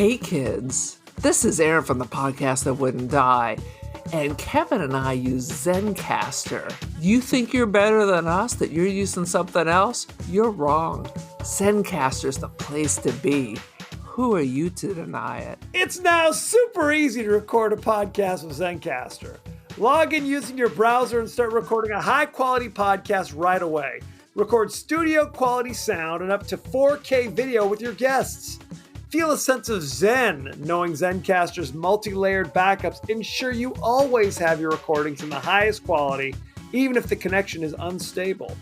Hey kids, this is Aaron from the podcast that wouldn't die, and Kevin and I use Zencastr. You think you're better than us, that you're using something else? You're wrong. Zencastr's the place to be. Who are you to deny it? It's now super easy to record a podcast with Zencastr. Log in using your browser and start recording a high-quality podcast right away. Record studio-quality sound and up to 4K video with your guests. Feel a sense of zen knowing Zencastr's multi-layered backups ensure you always have your recordings in the highest quality, even if the connection is unstable.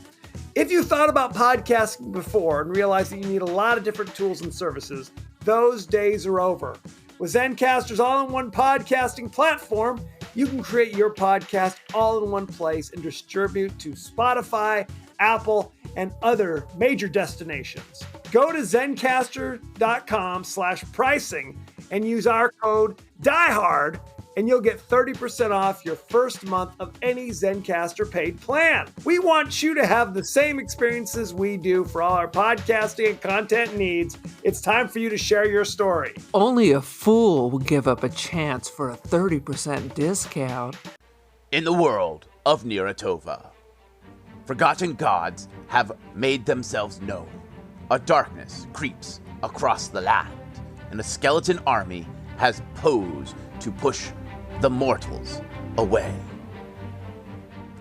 If you thought about podcasting before and realized that you need a lot of different tools and services, those days are over. With Zencastr's all-in-one podcasting platform, you can create your podcast all in one place and distribute to Spotify, Apple, and other major destinations. Go to zencastr.com/pricing and use our code DIEHARD and you'll get 30% off your first month of any Zencastr paid plan. We want you to have the same experiences we do for all our podcasting and content needs. It's time for you to share your story. Only a fool would give up a chance for a 30% discount. In the world of Niratova, forgotten gods have made themselves known. A darkness creeps across the land, and a skeleton army has posed to push the mortals away.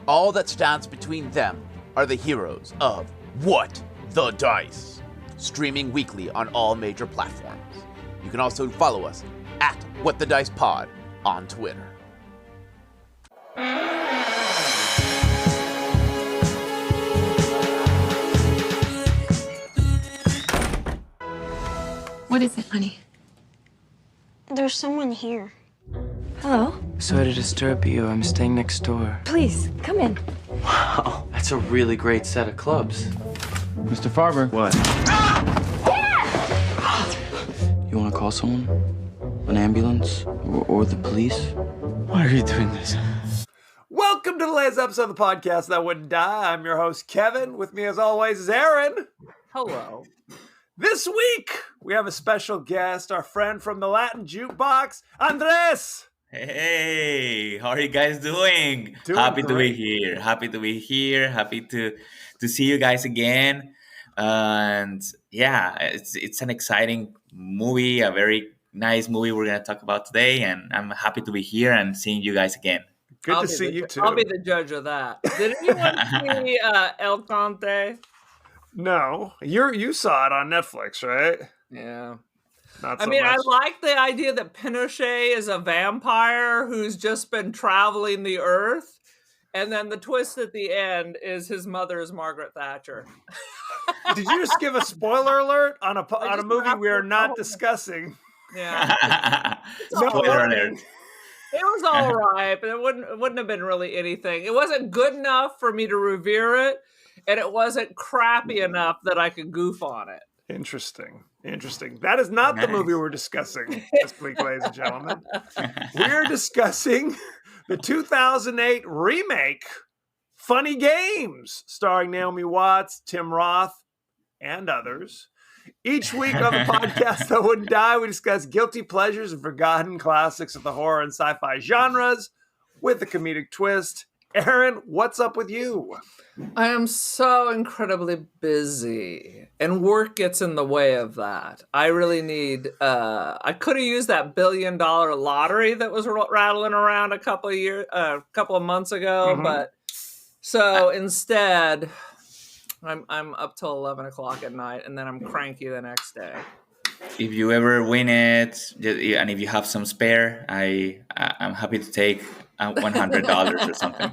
All that stands between them are the heroes of What the Dice, streaming weekly on all major platforms. You can also follow us at What the Dice Pod on Twitter. What is it, honey? There's someone here. Hello? Sorry to disturb you. I'm staying next door. Please, come in. Wow, that's a really great set of clubs. Mr. Farber. What? You want to call someone? An ambulance? Or the police? Why are you doing this? Welcome to the latest episode of the podcast that wouldn't die. I'm your host, Kevin. With me, as always, is Aaron. Hello. This week, we have a special guest, our friend from the Latin Jukebox, Andres. Hey, how are you guys doing? Happy to be here. Happy to be here. Happy to see you guys again. And yeah, it's an exciting movie, a very nice movie we're gonna talk about today. And I'm happy to be here and seeing you guys again. Good to see you too. I'll be the judge of that. Did anyone see El Conte? No, you saw it on Netflix, right? Yeah. Not so I mean, much. I like the idea that Pinochet is a vampire who's just been traveling the earth, and then the twist at the end is his mother is Margaret Thatcher. Did you just give a spoiler alert on a movie we are not discussing? Yeah. Spoiler alert. It was all right, but it wouldn't have been really anything. It wasn't good enough for me to revere it, and it wasn't crappy enough that I could goof on it. Interesting. That is not the movie we're discussing this week, ladies and gentlemen. We're discussing the 2008 remake, Funny Games, starring Naomi Watts, Tim Roth, and others. Each week on the podcast that wouldn't die, we discuss guilty pleasures and forgotten classics of the horror and sci-fi genres with a comedic twist. Aaron, what's up with you? I am so incredibly busy, and work gets in the way of that. I really need, I could have used that $1 billion lottery that was rattling around a couple of months ago, but so instead, I'm up till 11 o'clock at night, and then I'm cranky the next day. If you ever win it, and if you have some spare, I'm happy to take $100 or something.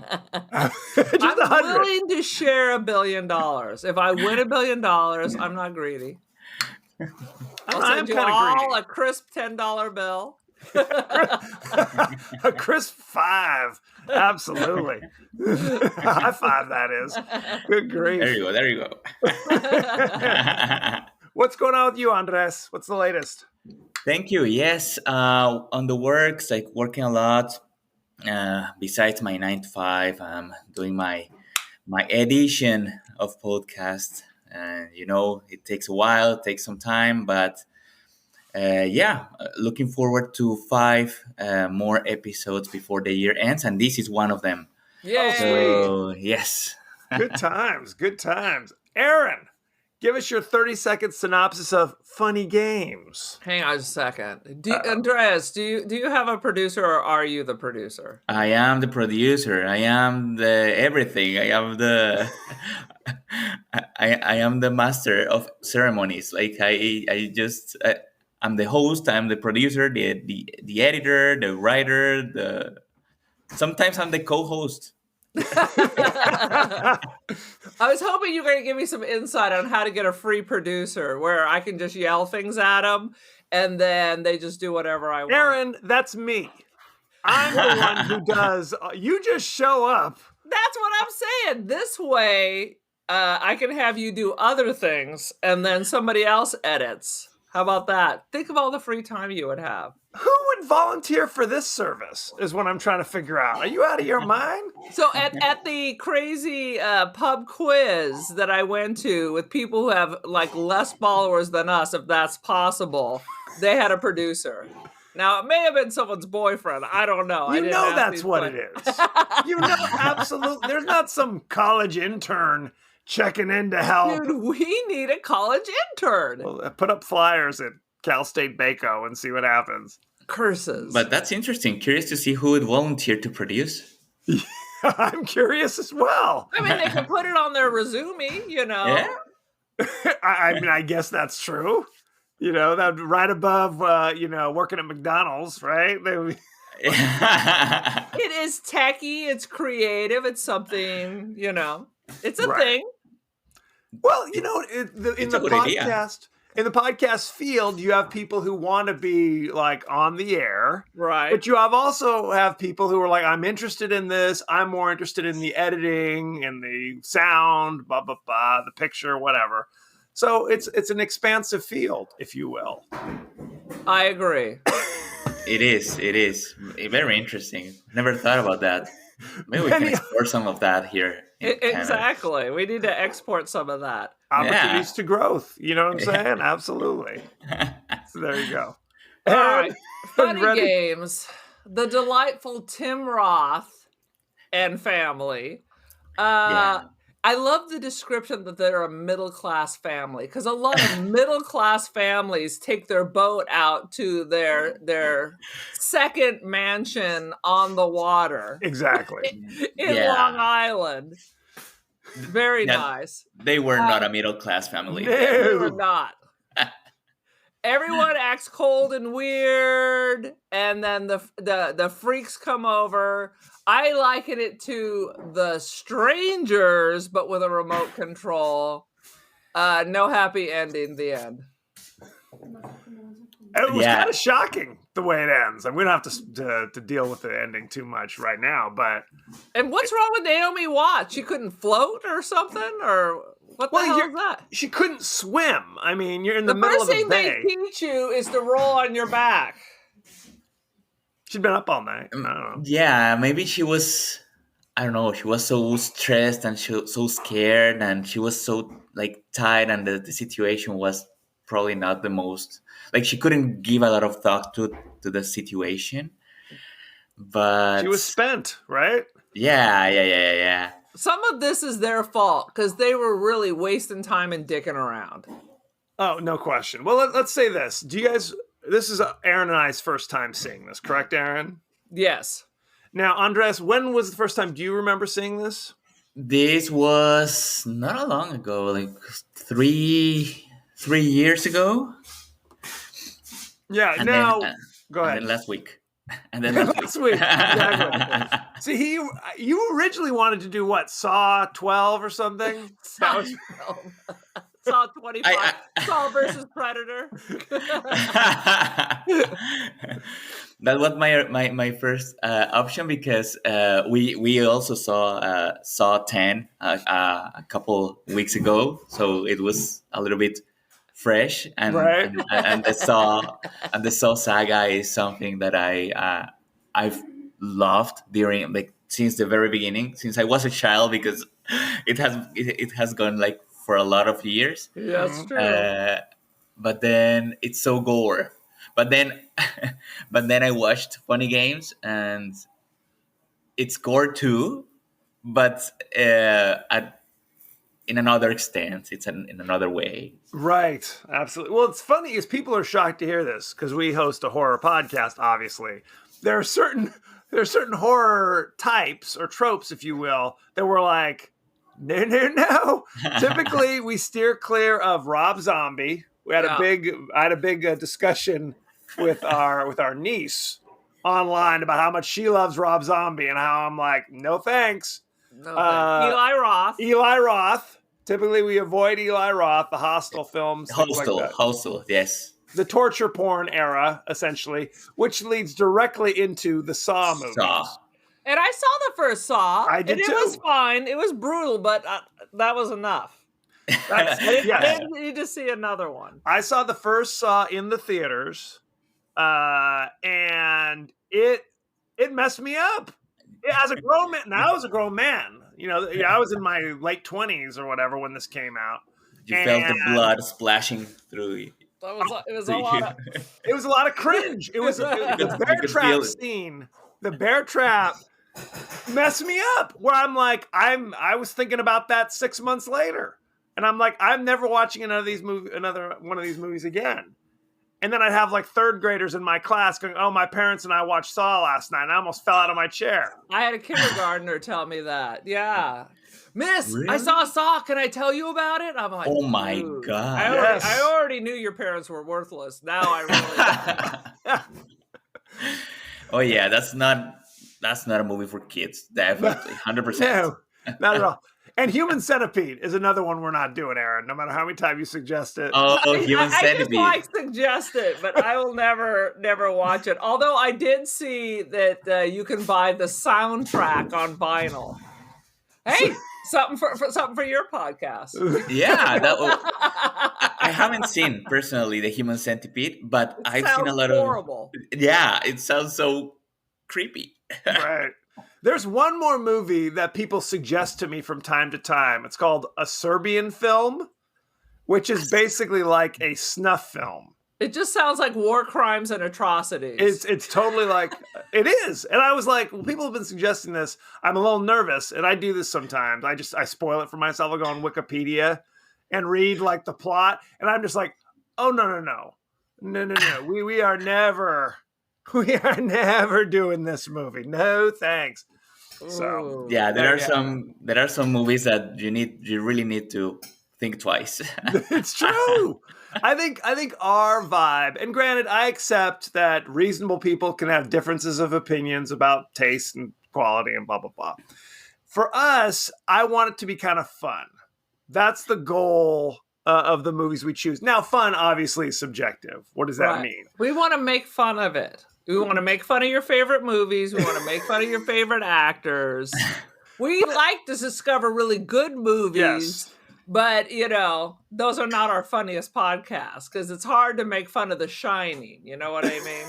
I'm willing to share $1 billion. If I win $1 billion, I'm not greedy. I'll send you all a crisp $10 bill. A crisp 5. Absolutely. High five, that is. Good grief. There you go. What's going on with you, Andres? What's the latest? Thank you. Yes, on the works, like working a lot. Besides my 9 to 5, I'm doing my edition of podcast, and it takes a while, it takes some time, but looking forward to 5 more episodes before the year ends, and this is one of them. Yay! So yes. Good times. Good times. Aaron, give us your 30-second synopsis of Funny Games. Hang on a second. Andreas, do you have a producer, or are you the producer? I am the producer. I am the everything. I am the I am the master of ceremonies. Like I'm the host. I'm the producer, the editor, the writer. Sometimes I'm the co-host. I was hoping you were going to give me some insight on how to get a free producer where I can just yell things at them and then they just do whatever I want. Aaron, that's me. I'm the one who does. You just show up. That's what I'm saying. This way, I can have you do other things and then somebody else edits. How about that? Think of all the free time you would have. Who would volunteer for this service is what I'm trying to figure out. Are you out of your mind? So at the crazy pub quiz that I went to with people who have like less followers than us, if that's possible, they had a producer. Now, it may have been someone's boyfriend. I don't know. You know that's what it is. You know, absolutely. There's not some college intern checking in to help. Dude, we need a college intern. Well, put up flyers at Cal State Baco and see what happens. Curses. But that's interesting. Curious to see who would volunteer to produce. I'm curious as well. I mean, they can put it on their resume, you know. Yeah. I mean, I guess that's true. You know, that right above, working at McDonald's, right? It is techie. It's creative. It's something, you know. It's a thing. Well, you know, in the podcast field, you have people who want to be like on the air, right? But you also have people who are like, I'm interested in this. I'm more interested in the editing and the sound, blah blah blah, the picture, whatever. So it's an expansive field, if you will. I agree. It is very interesting. Never thought about that. Maybe we can explore some of that here. Exactly. We need to export some of that. Opportunities to growth. You know what I'm saying? Absolutely. So there you go. All right. Funny Games. The delightful Tim Roth and family. I love the description that they're a middle-class family, because a lot of middle-class families take their boat out to their second mansion on the water. Exactly. in Long Island. Very nice. They were not a middle-class family. They were not. Everyone acts cold and weird, and then the freaks come over. I liken it to The Strangers, but with a remote control. No happy ending. The end. It was kind of shocking the way it ends. And we don't have to deal with the ending too much right now. But what's wrong with Naomi Watts? She couldn't float or something, or what the hell is that? She couldn't swim. I mean, you're in the middle of a bay. The first thing they teach you is to roll on your back. She'd been up all night. I don't know. Yeah, maybe she was. I don't know. She was so stressed and so scared, and she was so like tired, and the situation was probably not the most. Like, she couldn't give a lot of thought to the situation. But she was spent, right? Yeah. Some of this is their fault because they were really wasting time and dicking around. Oh, no question. Well, let's say this. Do you guys? This is Aaron and I's first time seeing this, correct, Aaron? Yes. Now, Andres, when was the first time? Do you remember seeing this? This was not a long ago, like 3 years ago. Yeah. And now, go ahead. And then last week. And then last week. Exactly. See, you originally wanted to do what? Saw 12 or something? Saw 12. Saw 25. Saw versus Predator. That was my first option, because we also saw 10 a couple weeks ago, so it was a little bit fresh, and the Saw saga is something that I've loved since the very beginning, since I was a child, because it has gone for a lot of years. Yeah, that's true. But then it's so gore. But then, but then I watched Funny Games, and it's gore too, but in another extent. It's in another way. Right. Absolutely. Well, it's funny is people are shocked to hear this because we host a horror podcast, obviously. There are certain horror types or tropes, if you will, that we're like, no. Typically, we steer clear of Rob Zombie. I had a big discussion with our niece online about how much she loves Rob Zombie and how I'm like, no thanks. No, Eli Roth. Typically, we avoid Eli Roth, the Hostel films. Hostel, yes. The torture porn era, essentially, which leads directly into the Saw movies. And I saw the first Saw. I did and too. It was fine. It was brutal, but that was enough. I didn't need to see another one. I saw the first Saw in the theaters, and it messed me up. As a grown man, now I was a grown man. You know, I was in my late 20s or whatever when this came out. You felt the blood splashing through you. It was a lot of cringe. It was the bear trap scene. The bear trap messed me up. Where I'm like, I was thinking about that 6 months later, and I'm like, I'm never watching another one of these movies again. And then I'd have like third graders in my class going, "Oh, my parents and I watched Saw last night." And I almost fell out of my chair. I had a kindergartner tell me that. Yeah. Miss, really? I saw Saw. Can I tell you about it? I'm like, oh my God. I already knew your parents were worthless. Now I really Oh yeah, that's not a movie for kids. Definitely. 100%. No, not at all. And Human Centipede is another one we're not doing, Aaron, no matter how many times you suggest it. Oh, Human Centipede. I just suggest it, but I will never watch it. Although I did see that you can buy the soundtrack on vinyl. Hey, something for your podcast. Yeah, I haven't seen personally the Human Centipede, but I've seen a lot horrible. Yeah, it sounds so creepy. Right. There's one more movie that people suggest to me from time to time. It's called A Serbian Film, which is basically like a snuff film. It just sounds like war crimes and atrocities. It's totally like, it is. And I was like, well, people have been suggesting this. I'm a little nervous, and I do this sometimes. I spoil it for myself. I'll go on Wikipedia and read like the plot, and I'm just like, oh, no. We are never doing this movie. No, thanks. So yeah, there are some movies that you really need to think twice. It's true. I think our vibe, and granted, I accept that reasonable people can have differences of opinions about taste and quality and blah blah blah. For us, I want it to be kind of fun. That's the goal of the movies we choose. Now, fun obviously is subjective. What does that mean? We want to make fun of it. We want to make fun of your favorite movies. We want to make fun of your favorite actors. We like to discover really good movies. Yes. But, those are not our funniest podcasts because it's hard to make fun of The Shining. You know what I mean?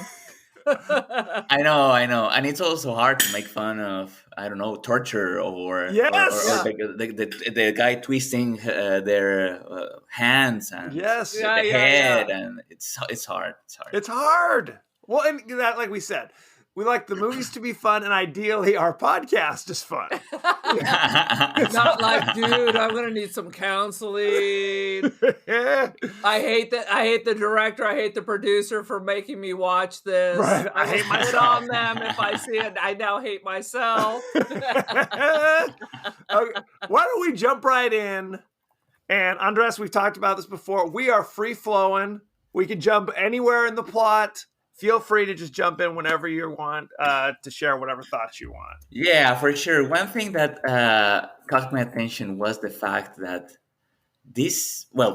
I know. And it's also hard to make fun of, I don't know, torture or the guy twisting their hands and the head. And it's hard. It's hard. Well, and that, like we said, we like the movies to be fun, and ideally our podcast is fun. Not like, dude, I'm gonna need some counseling. I hate the director. I hate the producer for making me watch this. Right. I hate myself on them if I see it. I now hate myself. Okay. Why don't we jump right in? And Andres, we've talked about this before. We are free flowing. We can jump anywhere in the plot. Feel free to just jump in whenever you want to share whatever thoughts you want. Yeah, for sure. One thing that caught my attention was the fact that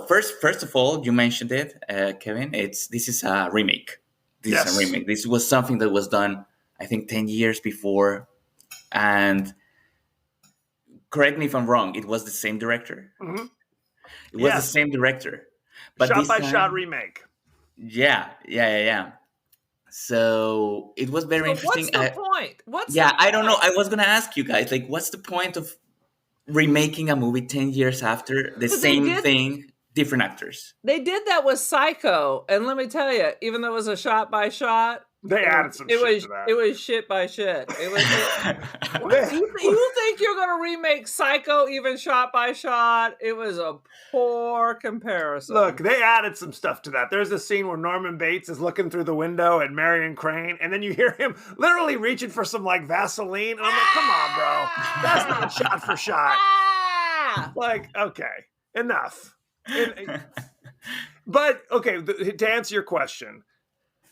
first of all, you mentioned it, Kevin. This is a remake. This is a remake. This was something that was done, I think, 10 years before. And correct me if I'm wrong, it was the same director. Mm-hmm. It was the same director. But shot by shot remake. Yeah. So it was very interesting. What's the point? I don't know. I was gonna ask you guys, like, what's the point of remaking a movie 10 years after the same thing? different actors. They did that with Psycho, and let me tell you, even though it was a shot by shot, They added some it shit was to that. it was shit by shit. It was. You think you're gonna remake Psycho even shot by shot? It was a poor comparison. Look, they added some stuff to that. There's a scene where Norman Bates is looking through the window at Marion Crane, and then you hear him literally reaching for some like Vaseline, and I'm like, come on, bro, that's not shot for shot. Like, okay, enough. But okay, to answer your question,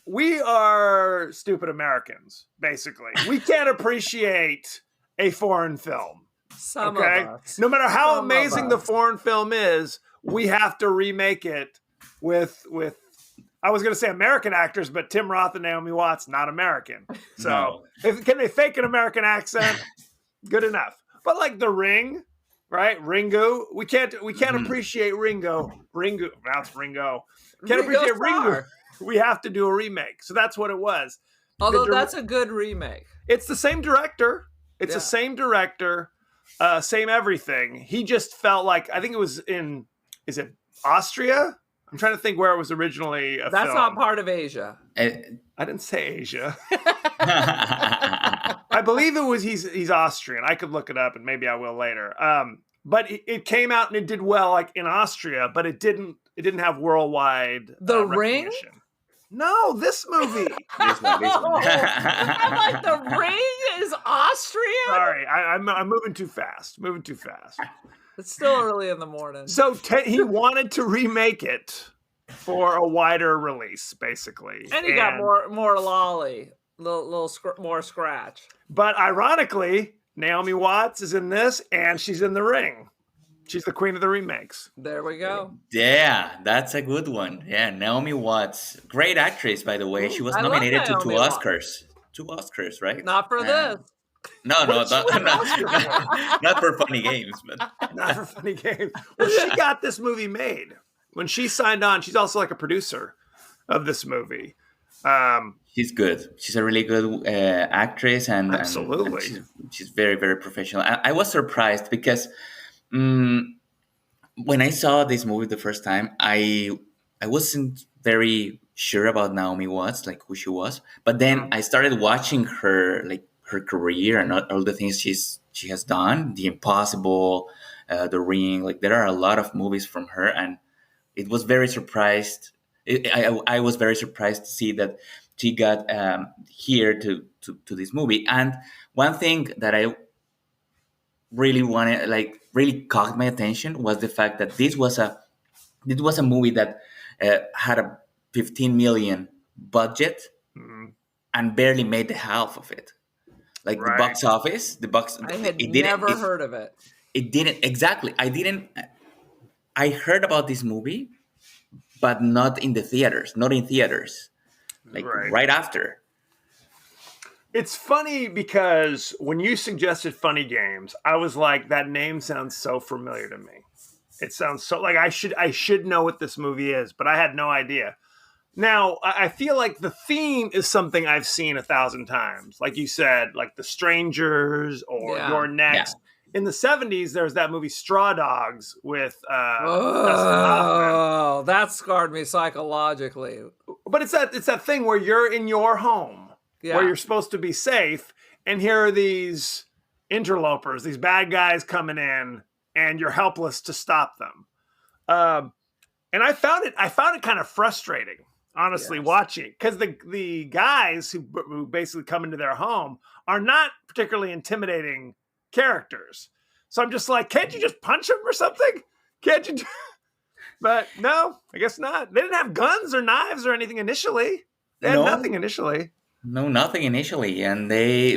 we are stupid Americans, basically. We can't appreciate a foreign film. Some Okay, of us. no matter how Some of amazing the us. foreign film is, we have to remake it with. I was going to say American actors, but Tim Roth and Naomi Watts not American. So, can they fake an American accent? Good enough. But like The Ring, right? Ringo, we can't appreciate Ringo. That's Ringo. Can't appreciate Ringo. Starr. We have to do a remake. So that's what it was. Although that's a good remake. It's the same director. It's the Yeah. same director, same everything. He just felt like, I think it was is it Austria? I'm trying to think where it was originally a That's film. not part of Asia. I didn't say Asia. I believe it was he's Austrian. I could look it up and maybe I will later. But it came out and it did well like in Austria, but it didn't have worldwide The Ring? recognition. No, this movie. This one. I'm like, The Ring is Austrian? Sorry, I'm moving too fast. It's still early in the morning. So he wanted to remake it for a wider release, basically. And he got more lolly, little more scratch. But ironically, Naomi Watts is in this, and she's in The Ring. She's the queen of the remakes. There we go. Yeah, that's a good one. Yeah, Naomi Watts, great actress, by the way. She was I love nominated to Naomi 2 Watts. Oscars. 2 Oscars, right? Not for this. No, not for funny games, but Not for funny games. Well, she got this movie made. When she signed on, she's also like a producer of this movie. she's good. She's a really good actress, and Absolutely. she's very, very professional. I was surprised because when I saw this movie the first time, I wasn't very sure about Naomi Watts, like who she was. But then I started watching her, like her career and all the things she has done, The Impossible, The Ring. Like there are a lot of movies from her, and it was very surprised. I was very surprised to see that she got here to this movie. And one thing that I really wanted, like really caught my attention, was the fact that this was a movie that had a 15 million budget and barely made the half of it. Like the box office, I had never heard of it. It didn't exactly. I heard about this movie, but not in theaters. Like right after. It's funny because when you suggested Funny Games, I was like, that name sounds so familiar to me. It sounds so like I should know what this movie is, but I had no idea. Now, I feel like the theme is something I've seen 1,000 times. Like you said, like The Strangers or You're Next. Yeah. In the 70s, there's that movie Straw Dogs with Dustin Hoffman. That scarred me psychologically. But it's that thing where you're in your home, where you're supposed to be safe, and here are these interlopers, these bad guys coming in, and you're helpless to stop them. And I found it kind of frustrating, honestly, watching it, because the guys who basically come into their home are not particularly intimidating characters. So I'm just like, can't you just punch them or something? Can't you? But no, I guess not. They didn't have guns or knives or anything initially. They had nothing initially. No, nothing initially. And they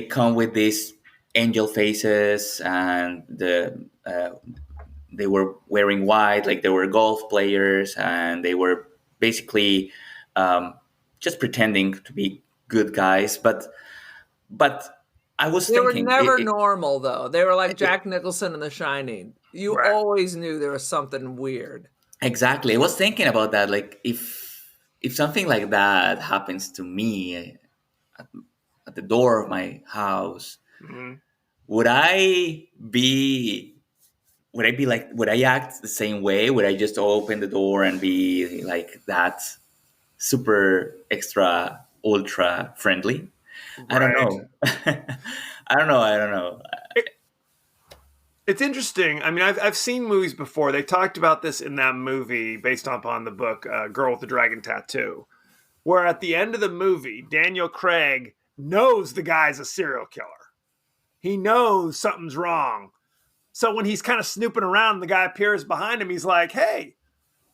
come with these angel faces, and they were wearing white, like they were golf players, and they were basically just pretending to be good guys. But I was thinking... They were never normal, though. They were like Jack Nicholson in The Shining. You always knew there was something weird. Exactly. I was thinking about that. Like, if something like that happens to me at the door of my house, would I be would I be like, would I act the same way? Would I just open the door and be like that super extra ultra friendly? I don't know. I don't know. It's interesting. I mean, I've seen movies before. They talked about this in that movie based upon the book Girl with the Dragon Tattoo, where at the end of the movie, Daniel Craig knows the guy's a serial killer. He knows something's wrong. So when he's kind of snooping around and the guy appears behind him, he's like, hey,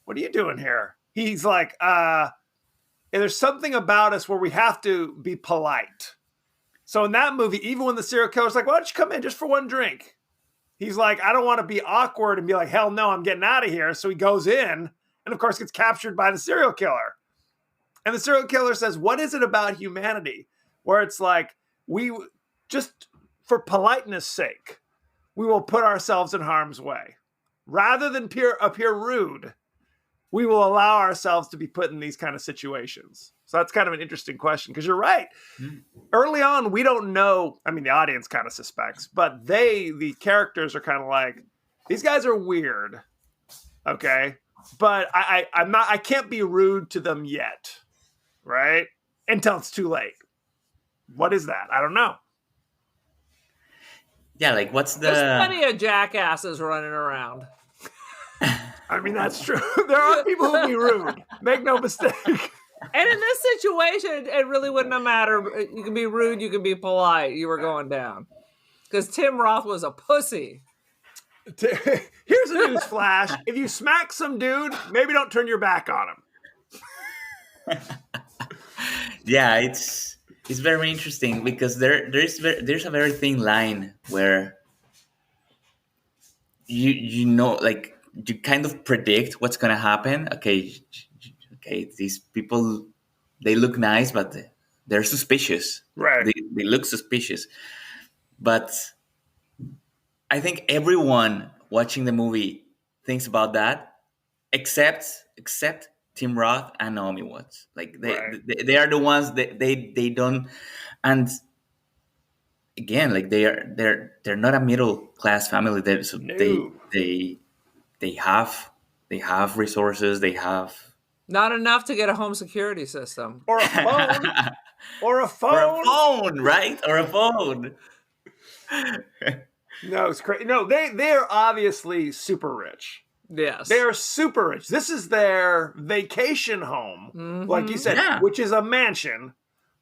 what are you doing here? He's like, there's something about us where we have to be polite. So in that movie, even when the serial killer's like, why don't you come in just for one drink? He's like, I don't want to be awkward and be like, hell no, I'm getting out of here. So he goes in and, of course, gets captured by the serial killer. And the serial killer says, what is it about humanity where it's like, we just for politeness sake, we will put ourselves in harm's way. Rather than appear rude, we will allow ourselves to be put in these kind of situations. So that's kind of an interesting question because you're right. Early on, we don't know. I mean, the audience kind of suspects, but the characters are kind of like, these guys are weird. Okay. But I can't be rude to them yet. Right. Until it's too late. What is that? I don't know. Yeah. Like what's There's plenty of jackasses running around. I mean, that's true. There are people who be rude. Make no mistake. And in this situation, it really wouldn't have mattered. You can be rude, you can be polite. You were going down. Because Tim Roth was a pussy. Here's a news flash. If you smack some dude, maybe don't turn your back on him. Yeah, it's very interesting because there's a very thin line where you know, like you kind of predict what's gonna happen. Okay, these people, they look nice, but they're suspicious. Right. They look suspicious. But I think everyone watching the movie thinks about that, except Tim Roth and Naomi Watts. Like they are the ones that they don't. And again, like they're not a middle class family. So No. they have resources. They have. Not enough to get a home security system. Or a phone. Or a phone. Or a phone, right? Or a phone. No, it's crazy. No, they're obviously super rich. Yes. They are super rich. This is their vacation home, like you said, which is a mansion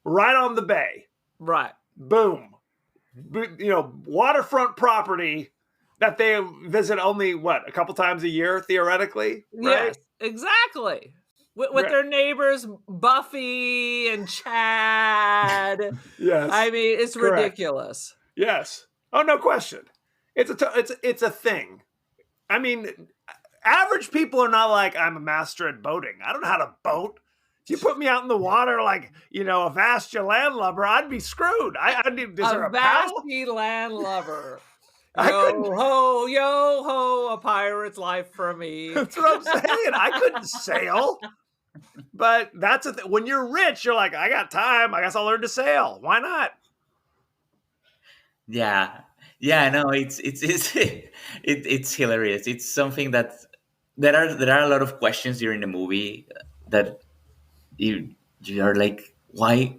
right on the bay. Right. Boom. You know, waterfront property that they visit only, a couple times a year, theoretically? Right? Yes, exactly. With their neighbors, Buffy and Chad. Yes. I mean, it's Correct. ridiculous. Yes. Oh, no question. It's a thing. I mean, average people are not like, I'm a master at boating. I don't know how to boat. If you put me out in the water like, a Vastia landlubber, I'd be screwed. I need is there a paddle? Vasty landlubber. Yo ho, a pirate's life for me. That's what I'm saying. I couldn't sail. But that's when you're rich, you're like, I got time. I guess I'll learn to sail. Why not? Yeah, no, it's hilarious. It's something that there are a lot of questions during the movie that you are like, why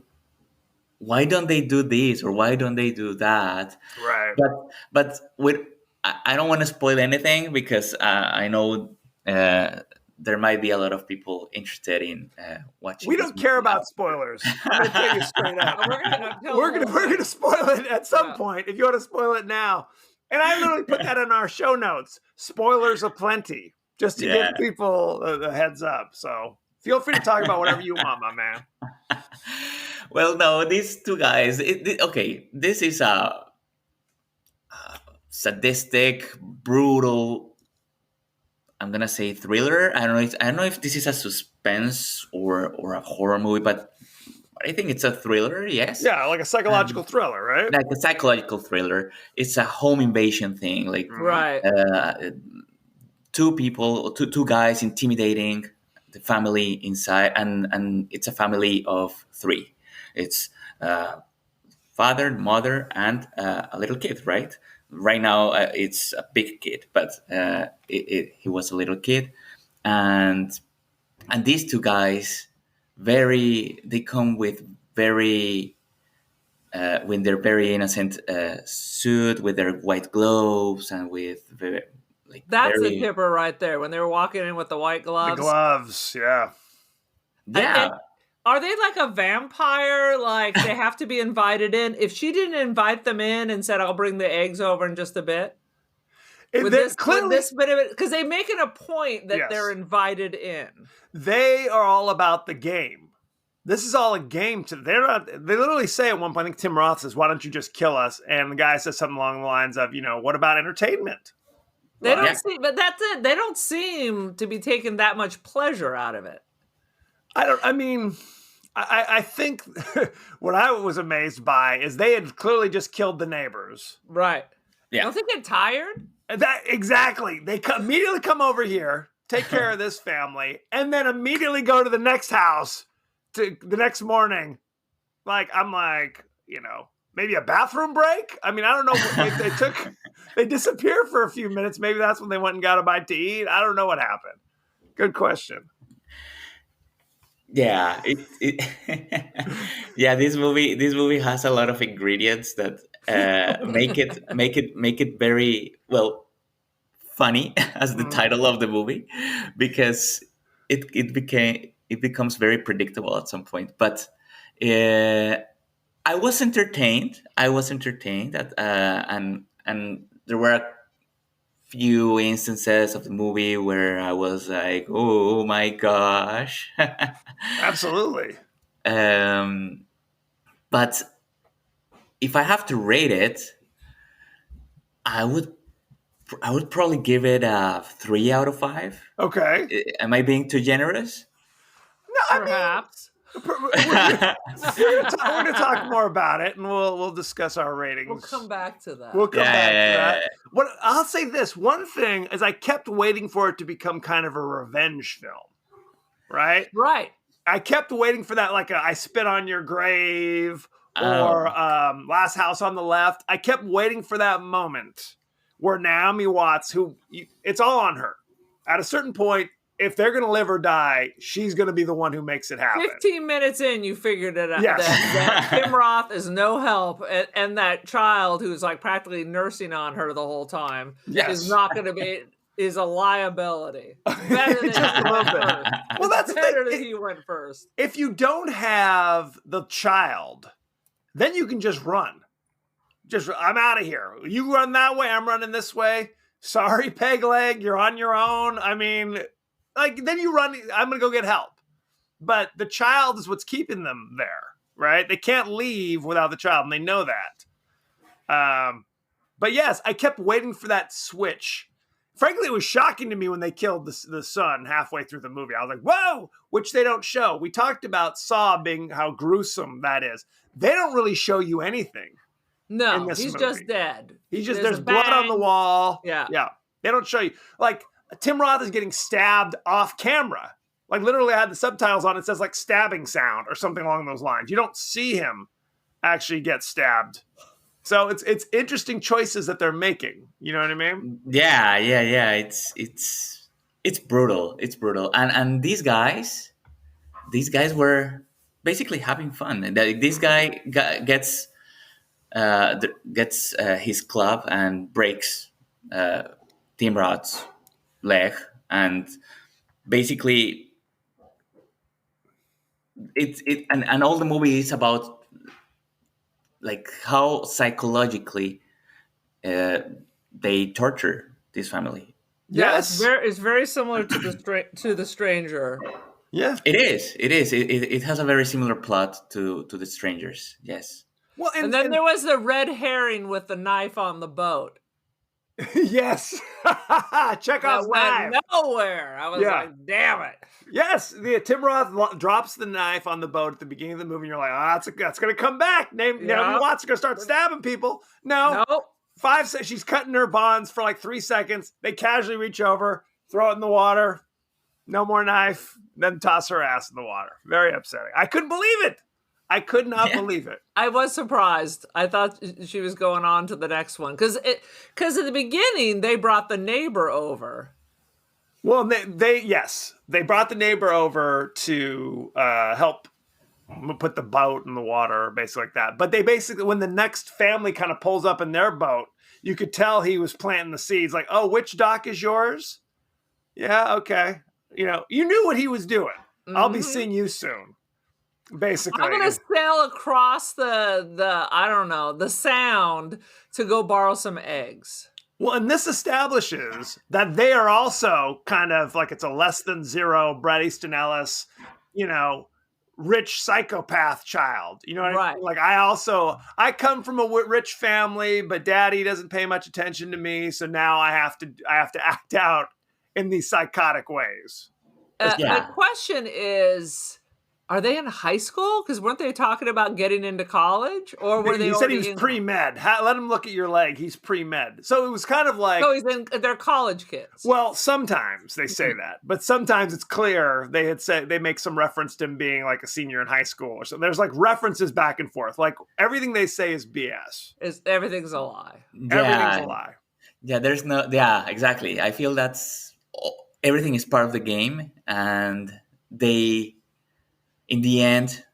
don't they do this or why don't they do that? Right. But I don't want to spoil anything because I know there might be a lot of people interested in watching. We don't care about spoilers. I'm gonna tell you straight up. We're gonna spoil it at some point. If you want to spoil it now, and I literally put that in our show notes. Spoilers aplenty, just to give people the heads up. So feel free to talk about whatever you want, my man. Well, no, these two guys. This is a sadistic, brutal. I'm gonna say thriller. I don't know if this is a suspense or a horror movie, but I think it's a thriller. Yes. Yeah, like a psychological thriller, right? Like a psychological thriller. It's a home invasion thing. Like Right. two guys intimidating the family inside, and it's a family of three. It's father, mother, and a little kid, right? right now it's a big kid, but he was a little kid, and these two guys, they come with very when they're very innocent suit with their white gloves and with very, That's a tipper right there. When they were walking in with the white gloves. The gloves, yeah. Yeah. Are they like a vampire? Like they have to be invited in? If she didn't invite them in and said, I'll bring the eggs over in just a bit. With this bit of it, because they make it a point that they're invited in. They are all about the game. This is all a game to they literally say at one point, I think Tim Roth says, why don't you just kill us? And the guy says something along the lines of, what about entertainment? They don't seem, but that's it. They don't seem to be taking that much pleasure out of it. I think what I was amazed by is they had clearly just killed the neighbors. Right. Yeah. Don't they get tired? Exactly. They immediately come over here, take care of this family, and then immediately go to the next house to the next morning. I'm like, maybe a bathroom break? I don't know. If they disappear for a few minutes. Maybe that's when they went and got a bite to eat. I don't know what happened. Good question. Yeah, yeah. This movie has a lot of ingredients that make it very funny as the title of the movie, because it becomes very predictable at some point. But I was entertained. And there were a few instances of the movie where I was like, oh my gosh. Absolutely. But if I have to rate it, I would probably give it a 3 out of 5. Okay. Am I being too generous? No, perhaps. We're going to talk more about it, and we'll discuss our ratings. We'll come back to that. We'll come back to that. What I'll say this one thing is, I kept waiting for it to become kind of a revenge film, right? Right. I kept waiting for that, like I Spit on Your Grave or Last House on the Left. I kept waiting for that moment where Naomi Watts, it's all on her. At a certain point, if they're going to live or die, she's going to be the one who makes it happen. 15 minutes in, you figured it out. Yes. That Tim Roth is no help, and that child who's like practically nursing on her the whole time is not going to be, is a liability. Better than Just a little bit. Well, that's better than he went first. If you don't have the child, then you can just run. I'm out of here. You run that way, I'm running this way. Sorry, Peg Leg, you're on your own. Then you run, I'm going to go get help. But the child is what's keeping them there, right? They can't leave without the child, and they know that. But yes, I kept waiting for that switch. Frankly, it was shocking to me when they killed the son halfway through the movie. I was like, whoa, which they don't show. We talked about Saw being how gruesome that is. They don't really show you anything. No, he's just dead. There's blood on the wall. Yeah. Yeah. They don't show you. Like, Tim Roth is getting stabbed off camera. Like, literally, I had the subtitles on. It says, like, stabbing sound or something along those lines. You don't see him actually get stabbed. So it's interesting choices that they're making. You know what I mean? Yeah. It's brutal. It's brutal. And these guys were basically having fun. And this guy gets his club and breaks Tim Roth's leg, and basically and all the movie is about like how psychologically they torture this family. Yes, it's very similar to the Stranger. Yeah, it is. It has a very similar plot to The Strangers. Yes. Well, and then there was the red herring with the knife on the boat. Yes. Chekhov's knife. Went nowhere. I was like, damn it. Yes. Tim Roth drops the knife on the boat at the beginning of the movie, and you're like, that's going to come back. Naomi Watts is going to start stabbing people. No. Nope. 5 seconds. She's cutting her bonds for like 3 seconds. They casually reach over, throw it in the water. No more knife. Then toss her ass in the water. Very upsetting. I couldn't believe it. I could not believe it. I was surprised. I thought she was going on to the next one because at the beginning they brought the neighbor over. Well, they brought the neighbor over to help put the boat in the water, basically like that. But they basically, when the next family kind of pulls up in their boat, you could tell he was planting the seeds. Like, oh, which dock is yours? Yeah, okay. You knew what he was doing. Mm-hmm. I'll be seeing you soon. Basically, I'm gonna sail across the sound to go borrow some eggs. Well, and this establishes that they are also kind of like it's a less than zero Bret Easton Ellis, rich psychopath child. You know what I mean? Like I come from a rich family, but daddy doesn't pay much attention to me, so now I have to act out in these psychotic ways. The question is, are they in high school? Because weren't they talking about getting into college, or were they? He said he was pre-med. Let him look at your leg. He's pre-med. So it was kind of like. So they're college kids. Well, sometimes they say that, but sometimes it's clear they had said they make some reference to him being like a senior in high school or something. There's like references back and forth. Like everything they say is BS. Everything's a lie. Yeah. Everything's a lie. Yeah, there's no. Yeah, exactly. I feel everything is part of the game, and they. In the end,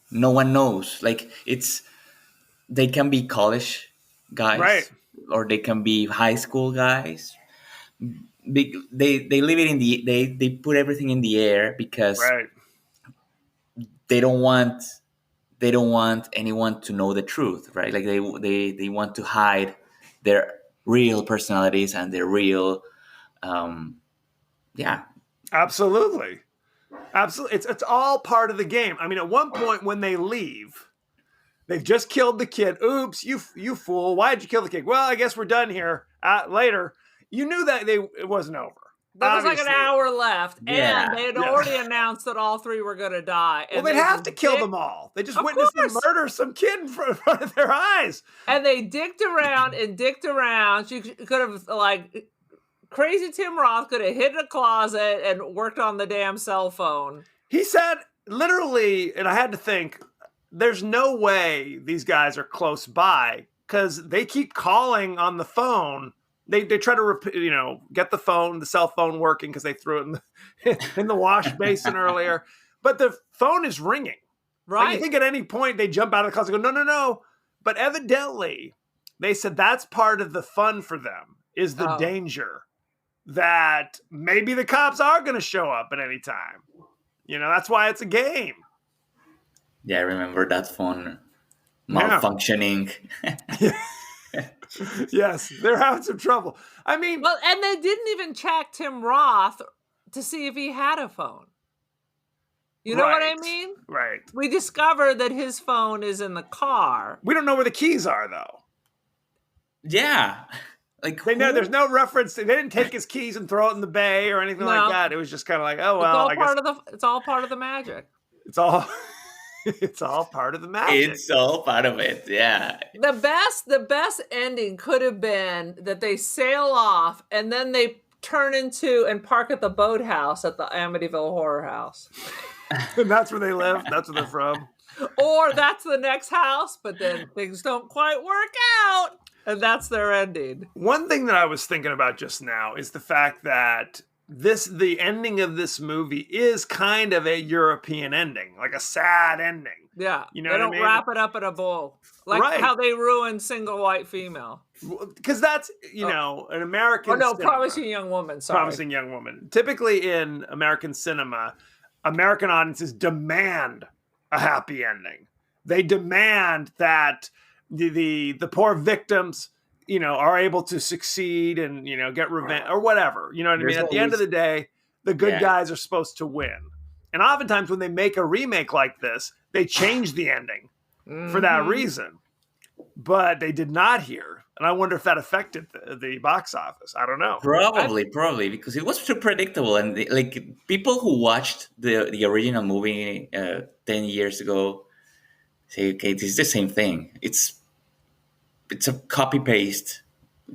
no one knows. Like they can be college guys, right? Or they can be high school guys. They leave it they put everything in the air because they don't want anyone to know the truth, right? Like they want to hide their real personalities and their real, Absolutely. Absolutely. It's all part of the game. I mean, at one point when they leave, they've just killed the kid. Oops, you fool. Why'd you kill the kid? Well, I guess we're done here. Later. You knew that it wasn't over. There was like an hour left, and they had already announced that all three were going to die. Well, they'd have to kill them all. They just witnessed them murder some kid in front of their eyes. And they dicked around and dicked around. She could have, Crazy Tim Roth could have hid in a closet and worked on the damn cell phone. He said, literally, and I had to think, there's no way these guys are close by because they keep calling on the phone. They try to get the cell phone working because they threw it in the wash basin earlier. But the phone is ringing. Right. Like you think at any point they jump out of the closet and go, no. But evidently, they said that's part of the fun for them is the danger that maybe the cops are going to show up at any time. That's why it's a game. Yeah, I remember that phone malfunctioning. Yes, they're having some trouble. I mean... Well, and they didn't even check Tim Roth to see if he had a phone. You know what I mean? Right. We discovered that his phone is in the car. We don't know where the keys are, though. Yeah. There's no reference. They didn't take his keys and throw it in the bay or anything like that. It was just kind of like, oh, well, it's all part of the magic. It's all... It's all part of the magic. It's all part of it, yeah. The best ending could have been that they sail off and then they turn into and park at the boathouse at the Amityville Horror House. And that's where they live. That's where they're from. Or that's the next house, but then things don't quite work out. And that's their ending. One thing that I was thinking about just now is the fact that the ending of this movie is kind of a European ending, like a sad ending. Yeah. You know they what I don't mean? Wrap it up in a bowl. Like how they ruined Single White Female. Because that's, an American cinema. Promising Young Woman. Sorry. Promising Young Woman. Typically in American cinema, American audiences demand a happy ending. They demand that the poor victims are able to succeed and, get revenge or whatever. You know what I mean? At the end of the day, the good guys are supposed to win. And oftentimes when they make a remake like this, they change the ending for that reason. But they did not here. And I wonder if that affected the box office. I don't know. Probably, because it was too predictable. And people who watched the original movie 10 years ago say, okay, this is the same thing. It's a copy-paste,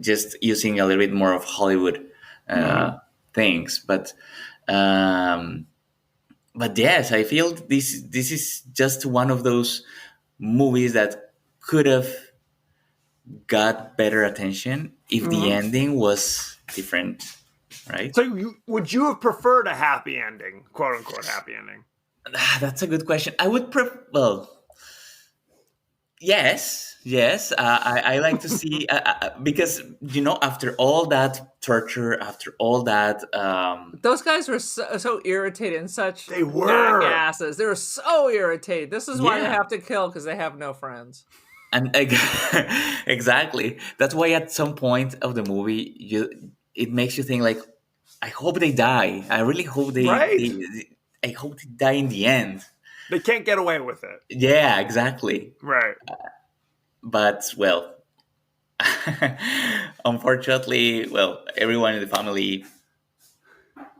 just using a little bit more of Hollywood things. But but yes, I feel this is just one of those movies that could have got better attention if the ending was different, right? So would you have preferred a happy ending, quote unquote happy ending? That's a good question. I would well, yes. I like to see because after all that torture, after all that, Those guys were so irritated and such They were. jackasses. They were so irritated. This is why they Yeah. have to kill, because they have no friends. and exactly. That's why at some point of the movie, it makes you think like, I hope they die. I really hope Right. I hope they die in the end. They can't get away with it. Yeah, exactly. Right. But well, unfortunately, everyone in the family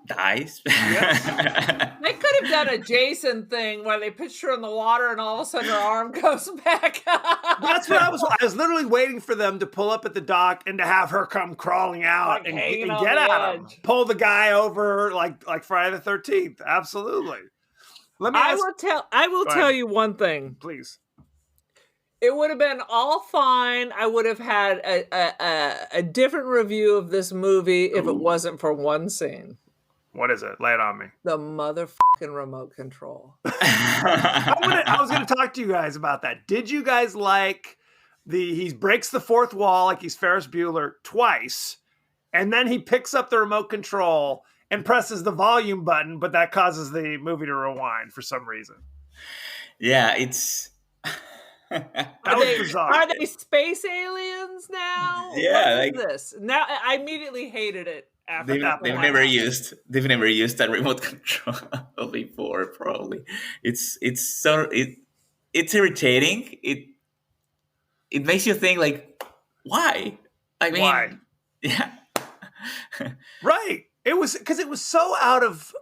dies. They could have done a Jason thing where they pitched her in the water and all of a sudden her arm goes back. That's what I was literally waiting for them to pull up at the dock and to have her come crawling out Like and hanging on get the at him. edge. Pull the guy over like Friday the 13th. Absolutely. Let me I ask, will Go tell ahead. you one thing. please. It would have been all fine. I would have had a different review of this movie if it wasn't for one scene. What is it? Lay it on me. The motherfucking remote control. I was going to talk to you guys about that. Did you guys like he breaks the fourth wall like he's Ferris Bueller twice, and then he picks up the remote control and presses the volume button, but that causes the movie to rewind for some reason? Yeah, it's. That was bizarre. Are they space aliens now? Yeah, What is like- this? Now I immediately hated it after They've that. never used that remote control before. Probably it's irritating. It makes you think like, why? I mean, Why? Yeah. Right. It was because it was so out of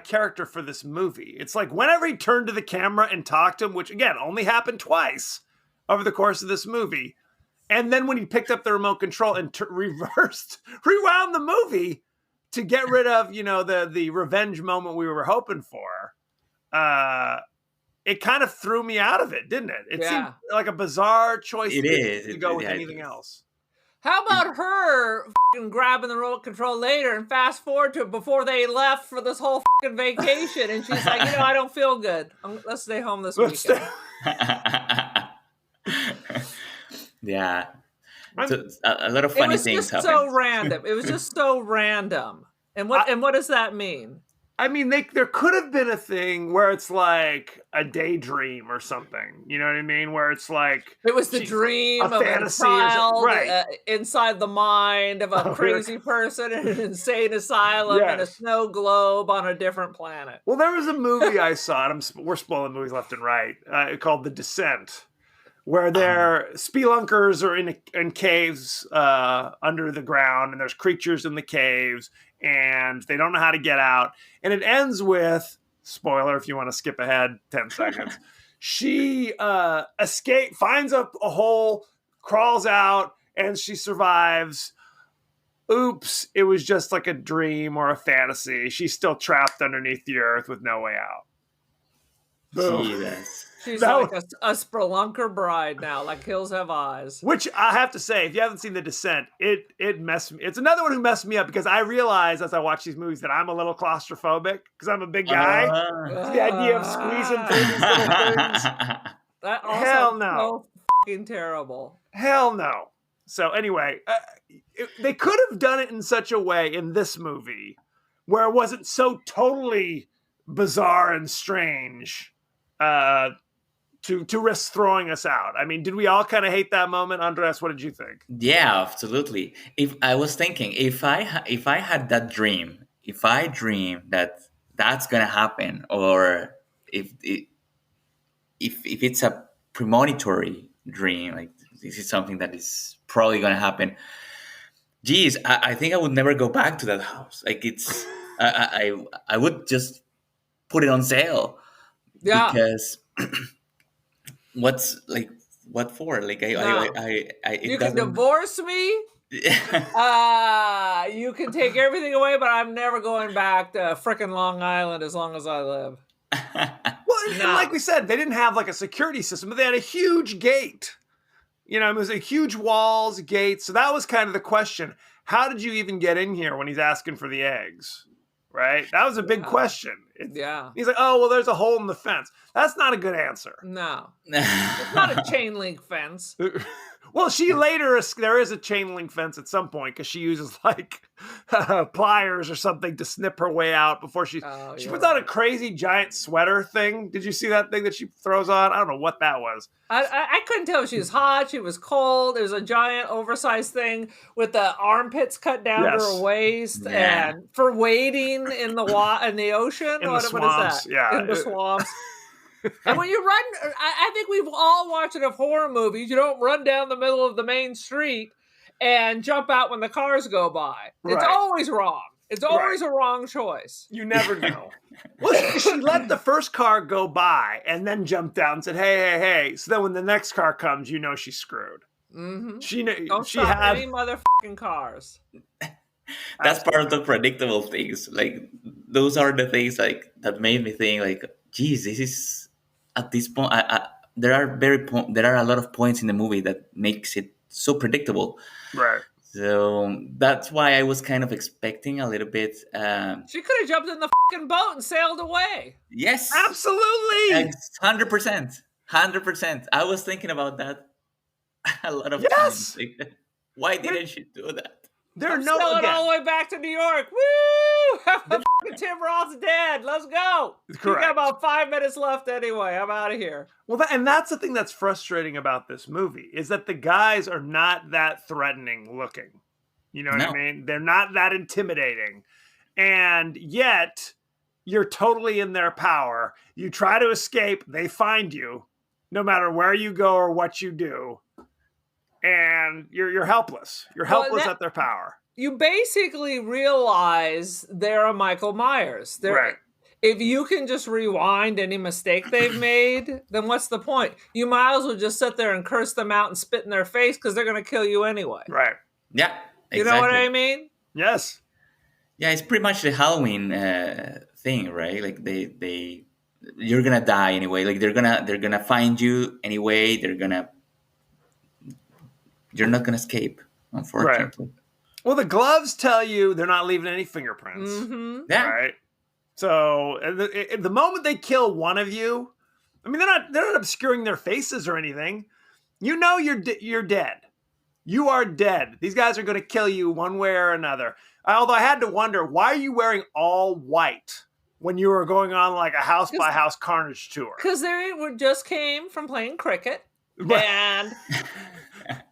character for this movie. It's like whenever he turned to the camera and talked to him, which again only happened twice over the course of this movie, and then when he picked up the remote control and rewound the movie to get rid of the revenge moment we were hoping for, it kind of threw me out of it, didn't it? It seemed like a bizarre choice to go with anything else. How about her f***ing grabbing the remote control later and fast forward to before they left for this whole f***ing vacation, and she's like, I don't feel good. Let's stay home this weekend. Yeah. So, a lot of funny things happen. So random. It was just so random. And what does that mean? I mean, there could have been a thing where it's like a daydream or something. You know what I mean? Where it's like it was the dream of a child inside the mind of a crazy person in an insane asylum in a snow globe on a different planet. Well, there was a movie I saw, and we're spoiling movies left and right, called The Descent, where they're spelunkers are in caves under the ground, and there's creatures in the caves, and they don't know how to get out. And it ends with, spoiler if you want to skip ahead 10 seconds, she finds a hole, crawls out, and she survives. Oops, it was just like a dream or a fantasy. She's still trapped underneath the earth with no way out. Jesus. She's like a spelunker bride now, like Hills Have Eyes. Which I have to say, if you haven't seen The Descent, it messed me. It's another one who messed me up because I realize as I watch these movies that I'm a little claustrophobic because I'm a big guy. The idea of squeezing through these little things. That also Hell no. So fucking terrible. Hell no. So anyway, they could have done it in such a way in this movie where it wasn't so totally bizarre and strange to risk throwing us out. I mean, did we all kind of hate that moment? Andres, what did you think? Yeah, absolutely. If I was thinking, if I had that dream, if I dream that that's gonna happen, or if it's a premonitory dream, like this is something that is probably gonna happen. Geez, I think I would never go back to that house. Like it's, I would just put it on sale. Yeah. Because what for? Like you can divorce me. You can take everything away, but I'm never going back to frickin' Long Island as long as I live. Well, and like we said, they didn't have like a security system, but they had a huge gate. You know, it was a huge walls, gate. So that was kind of the question. How did you even get in here when he's asking for the eggs? Right? That was a big question. He's like, oh, well, there's a hole in the fence. That's not a good answer. No. It's not a chain link fence. Well, there is a chain link fence at some point because she uses like pliers or something to snip her way out before she puts on a crazy giant sweater thing. Did you see that thing that she throws on? I don't know what that was. I couldn't tell if she was hot, she was cold. It was a giant oversized thing with the armpits cut down to her waist and for wading in the ocean. In the swamps, In the swamps. And when you run, I think we've all watched enough horror movies. You don't run down the middle of the main street and jump out when the cars go by. It's always wrong. It's always a wrong choice. You never know. Well, she let the first car go by and then jumped out and said, hey. So then when the next car comes, you know she's screwed. Mm-hmm. She had any motherfucking cars. That's part of the predictable things. Like, those are the things like that made me think like, geez, this is at this point. There are a lot of points in the movie that makes it so predictable. Right. So that's why I was kind of expecting a little bit. She could have jumped in the fucking boat and sailed away. Yes, absolutely, 100%. I was thinking about that a lot of times. Like, why didn't she do that? I'm sailing all the way back to New York. Woo! Tim Roth's dead. Let's go. Correct. We got about 5 minutes left anyway. I'm out of here. Well, and that's the thing that's frustrating about this movie is that the guys are not that threatening looking. You know what I mean? They're not that intimidating. And yet, you're totally in their power. You try to escape, they find you, no matter where you go or what you do. And you're helpless. You're helpless at their power. You basically realize they're a Michael Myers. Right. If you can just rewind any mistake they've made, then what's the point? You might as well just sit there and curse them out and spit in their face because they're going to kill you anyway. Right. Yeah. Exactly. You know what I mean? Yes. Yeah, it's pretty much the Halloween thing, right? Like you're gonna die anyway. Like they're gonna find you anyway. You're not gonna escape, unfortunately. Right. Well, the gloves tell you they're not leaving any fingerprints. Mm-hmm. Yeah. Right. So the moment they kill one of you, I mean, they're not obscuring their faces or anything. You know, you're dead. You are dead. These guys are going to kill you one way or another. Although I had to wonder, why are you wearing all white when you were going on like a house by house carnage tour? Because they just came from playing cricket and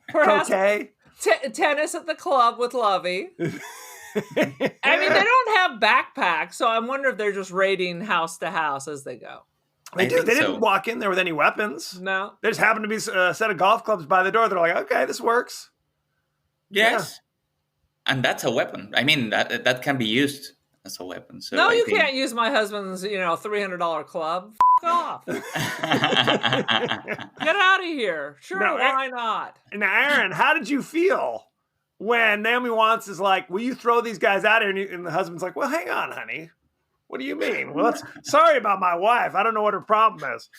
perhaps tennis at the club with Lovey. I mean, they don't have backpacks, so I wonder if they're just raiding house to house as they go. They do. They didn't walk in there with any weapons. No. There just happened to be a set of golf clubs by the door. They're like, okay, this works. Yes. Yeah. And that's a weapon. I mean, that can be used as a weapon. So no, you can't use my husband's, $300 club. F off. Get out of here. Sure, why not? Now, Aaron, how did you feel when Naomi Watts is like, will you throw these guys out here? And the husband's like, well, hang on, honey. What do you mean? Well, sorry about my wife. I don't know what her problem is.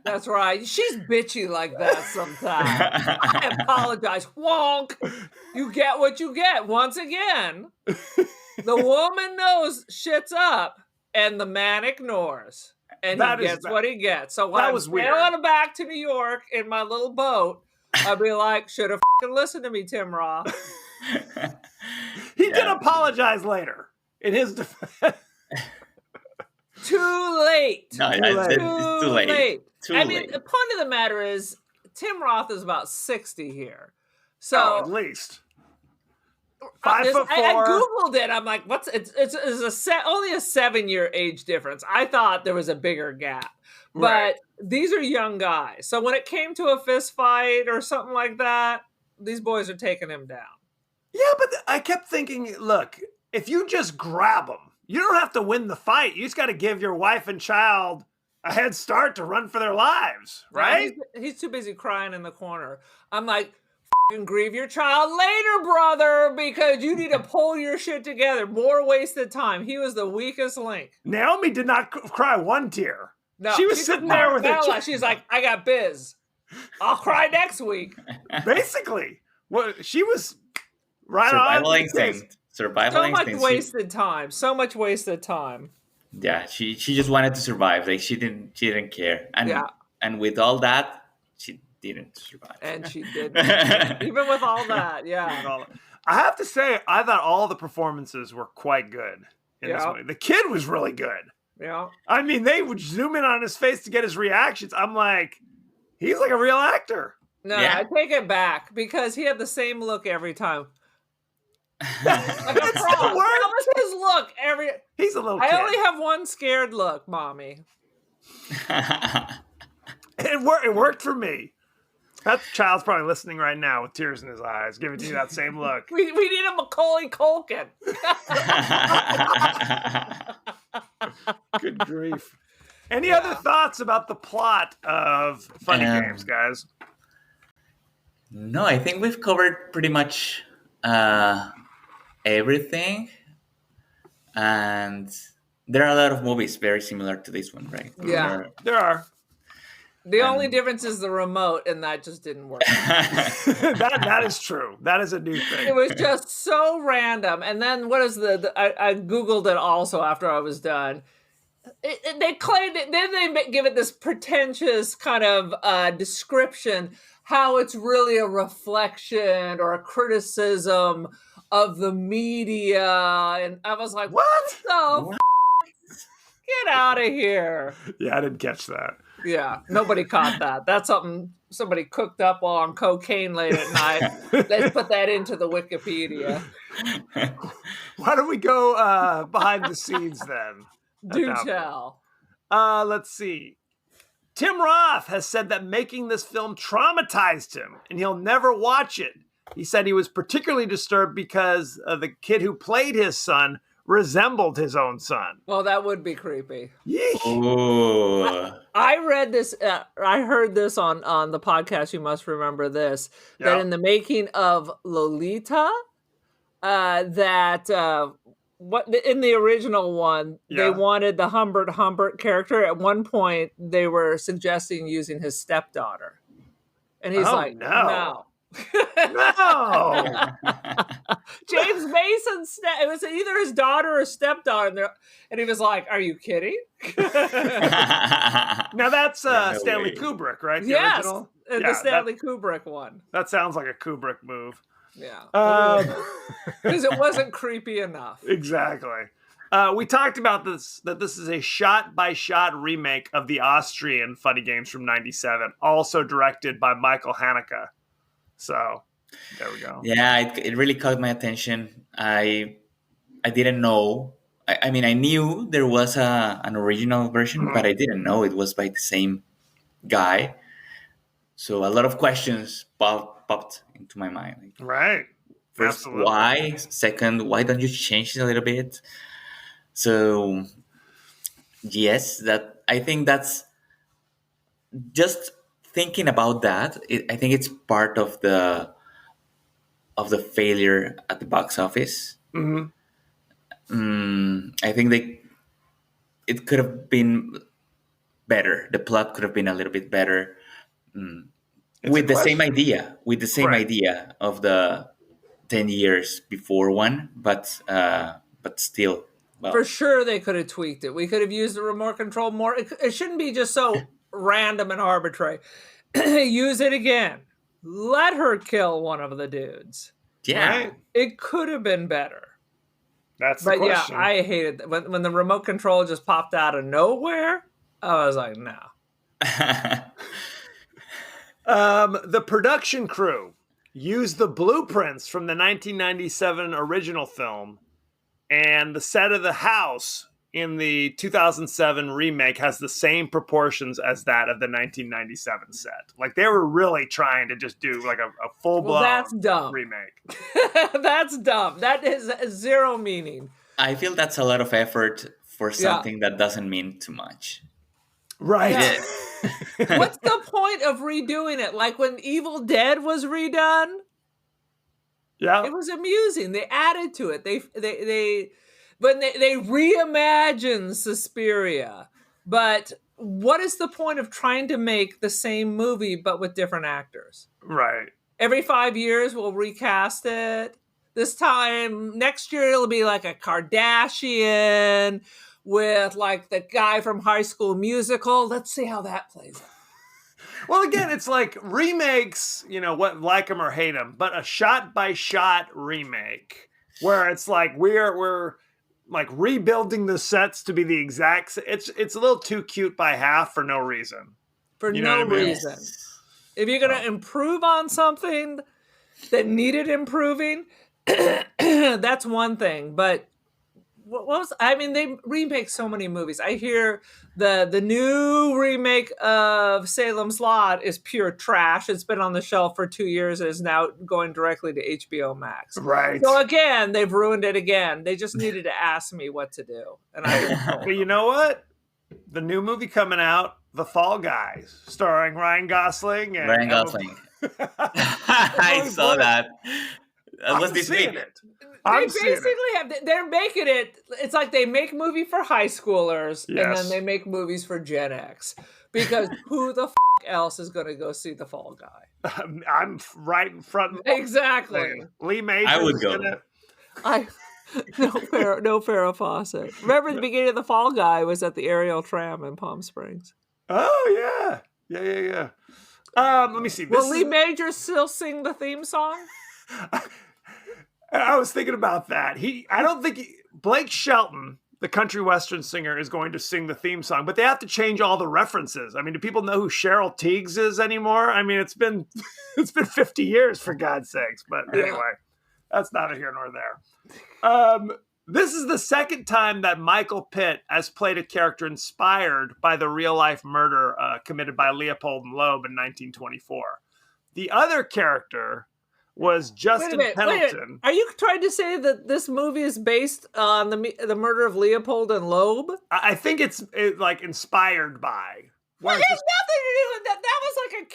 That's right. She's bitchy like that sometimes. I apologize. Wonk. You get what you get. Once again, the woman knows shit's up and the man ignores. And he gets what he gets. So when I'm sailing back to New York in my little boat, I'll be like, should have listened to me, Tim Roth. He did apologize later in his defense. Too late. No, it's too late. I mean, the point of the matter is, Tim Roth is about 60 here. So at least 5'4". I Googled it. I'm like, it's only a 7-year age difference. I thought there was a bigger gap. But these are young guys. So when it came to a fist fight or something like that, these boys are taking him down. Yeah, but I kept thinking, look, if you just grab them, you don't have to win the fight. You just got to give your wife and child a head start to run for their lives, right? He's too busy crying in the corner. I'm like, F***ing grieve your child later, brother, because you need to pull your shit together. More wasted time. He was the weakest link. Naomi did not cry one tear. No, she was sitting there with her Bella. She's like, I got biz. I'll cry next week. Basically, well, she was right Survival on. instinct. Survival So much instinct. wasted time. So much wasted time. Yeah, she just wanted to survive. Like she didn't care. And with all that, she didn't survive. And she did. Even with all that, yeah. I have to say, I thought all the performances were quite good in this movie. The kid was really good. Yeah. I mean, they would zoom in on his face to get his reactions. I'm like, he's like a real actor. No, I take it back because he had the same look every time. That was his look every. He's a little kid. I only have one scared look, mommy. It worked for me. That child's probably listening right now with tears in his eyes, giving you that same look. We need a Macaulay Culkin. Good grief. Any other thoughts about the plot of Funny Games, guys? No, I think we've covered pretty much everything. And there are a lot of movies very similar to this one, right? Yeah. There are. The only difference is the remote, and that just didn't work. that is true. That is a new thing. It was just so random. And then what is I Googled it also after I was done. They claimed it, then they give it this pretentious kind of description, how it's really a reflection or a criticism of the media. And I was like, what the f-? Get out of here. Yeah, I didn't catch that. Yeah, nobody caught that. That's something somebody cooked up while on cocaine late at night. Let's put that into the Wikipedia. Why don't we go behind the scenes then? Do tell. Let's see. Tim Roth has said that making this film traumatized him and he'll never watch it. He said he was particularly disturbed because the kid who played his son resembled his own son. Well, that would be creepy. Ooh. I read this. I heard this on the podcast. You must remember this. That in the making of Lolita, what in the original one, they wanted the Humbert character. At one point, they were suggesting using his stepdaughter, and he's like, "No." No. James Mason. It was either his daughter or stepdaughter, and he was like, "Are you kidding?" Now that's Stanley Kubrick, right? The original? The Stanley Kubrick one. That sounds like a Kubrick move. Yeah, because it wasn't creepy enough. Exactly. We talked about this, that this is a shot-by-shot remake of the Austrian Funny Games from '97, also directed by Michael Haneke. So, there we go. Yeah, it really caught my attention. I didn't know. I mean, I knew there was an original version, but I didn't know it was by the same guy. So a lot of questions popped into my mind. Right. First, absolutely. Why? Second, why don't you change it a little bit? So, yes, I think that's just thinking about that. I think it's part of the failure at the box office. Mm-hmm. I think it could have been better. The plot could have been a little bit better. With the same idea of the 10 years before one, but still. Well. For sure, they could have tweaked it. We could have used the remote control more. It shouldn't be just so random and arbitrary. Use it again. Let her kill one of the dudes. Yeah. Right? It could have been better. That's the question. Yeah, I hated that. When the remote control just popped out of nowhere, I was like, no. The production crew used the blueprints from the 1997 original film, and the set of the house in the 2007 remake has the same proportions as that of the 1997 set. Like, they were really trying to just do like a full-blown that's dumb. remake. That's dumb. That is zero meaning. I feel that's a lot of effort for something that doesn't mean too much. Right. Yeah. What's the point of redoing it? Like when Evil Dead was redone, Yeah. it was amusing. They added to it. They reimagined Suspiria. But what is the point of trying to make the same movie but with different actors? Right. Every 5 years we'll recast it. This time next year it'll be like a Kardashian with like the guy from High School Musical. Let's see how that plays out. Well, again, it's like remakes, what, like them or hate them, but a shot by shot remake where it's like we're like rebuilding the sets to be the exact. It's a little too cute by half for no reason. For You know no what I mean? reason. If you're going to improve on something that needed improving, that's one thing. But they remake so many movies. I hear the new remake of Salem's Lot is pure trash. It's been on the shelf for 2 years and is now going directly to HBO Max. Right. So again, they've ruined it again. They just needed to ask me what to do. And But you know what? The new movie coming out, The Fall Guys, starring Ryan Gosling. And Ryan Gosling. I saw that. That was this week. They're making it. It's like they make movie for high schoolers and Yes. then they make movies for Gen X. Because who the else is going to go see The Fall Guy? I'm right in front. Exactly. Lee Majors. I would go. No Farrah Fawcett. Remember the beginning of The Fall Guy was at the Ariel Tram in Palm Springs. Oh yeah. Let me see. Will Lee Majors still sing the theme song? I was thinking about that. I don't think Blake Shelton, the country western singer, is going to sing the theme song, but they have to change all the references. I mean, do people know who Cheryl Tiegs is anymore? I mean, it's been 50 years for God's sakes. But anyway, that's neither here nor there. This is the second time that Michael Pitt has played a character inspired by the real life murder committed by Leopold and Loeb in 1924. The other character was Justin Pendleton. Are you trying to say that this movie is based on the murder of Leopold and Loeb? I think it's like inspired by. Well, it has nothing to do with that. That was like a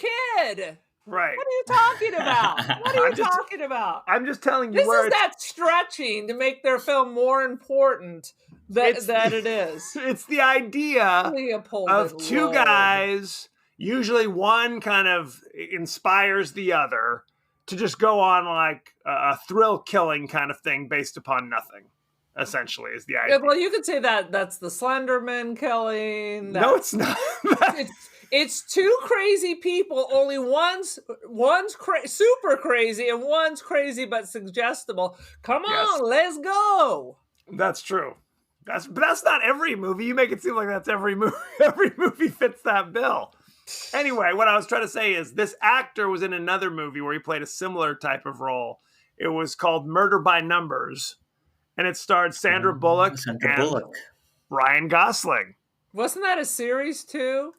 kid. Right. What are you talking about? What are you talking about? I'm just telling you. This is that stretching to make their film more important than it is. It's the idea Leopold of two Loeb. guys. Usually one kind of inspires the other to just go on like a thrill killing kind of thing based upon nothing, essentially, is the idea. Yeah, well, you could say that's the Slenderman killing. No, it's not. It's two crazy people. Only one's super crazy and one's crazy but suggestible. Come on, let's go. That's true. But that's not every movie. You make it seem like that's every movie. Every movie fits that bill. Anyway, what I was trying to say is this actor was in another movie where he played a similar type of role. It was called Murder by Numbers, and it starred Sandra Bullock and Ryan Gosling. Wasn't that a series too?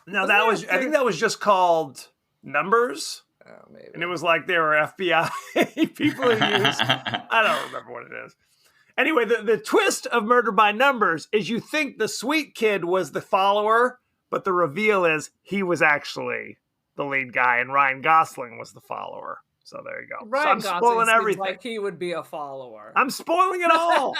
No, I think that was just called Numbers. Oh, maybe. And it was like they were FBI people who used. I don't remember what it is. Anyway, the twist of Murder by Numbers is you think the sweet kid was the follower, but the reveal is he was actually the lead guy and Ryan Gosling was the follower. So there you go. Ryan so I'm spoiling everything. Like he would be a follower. I'm spoiling it all.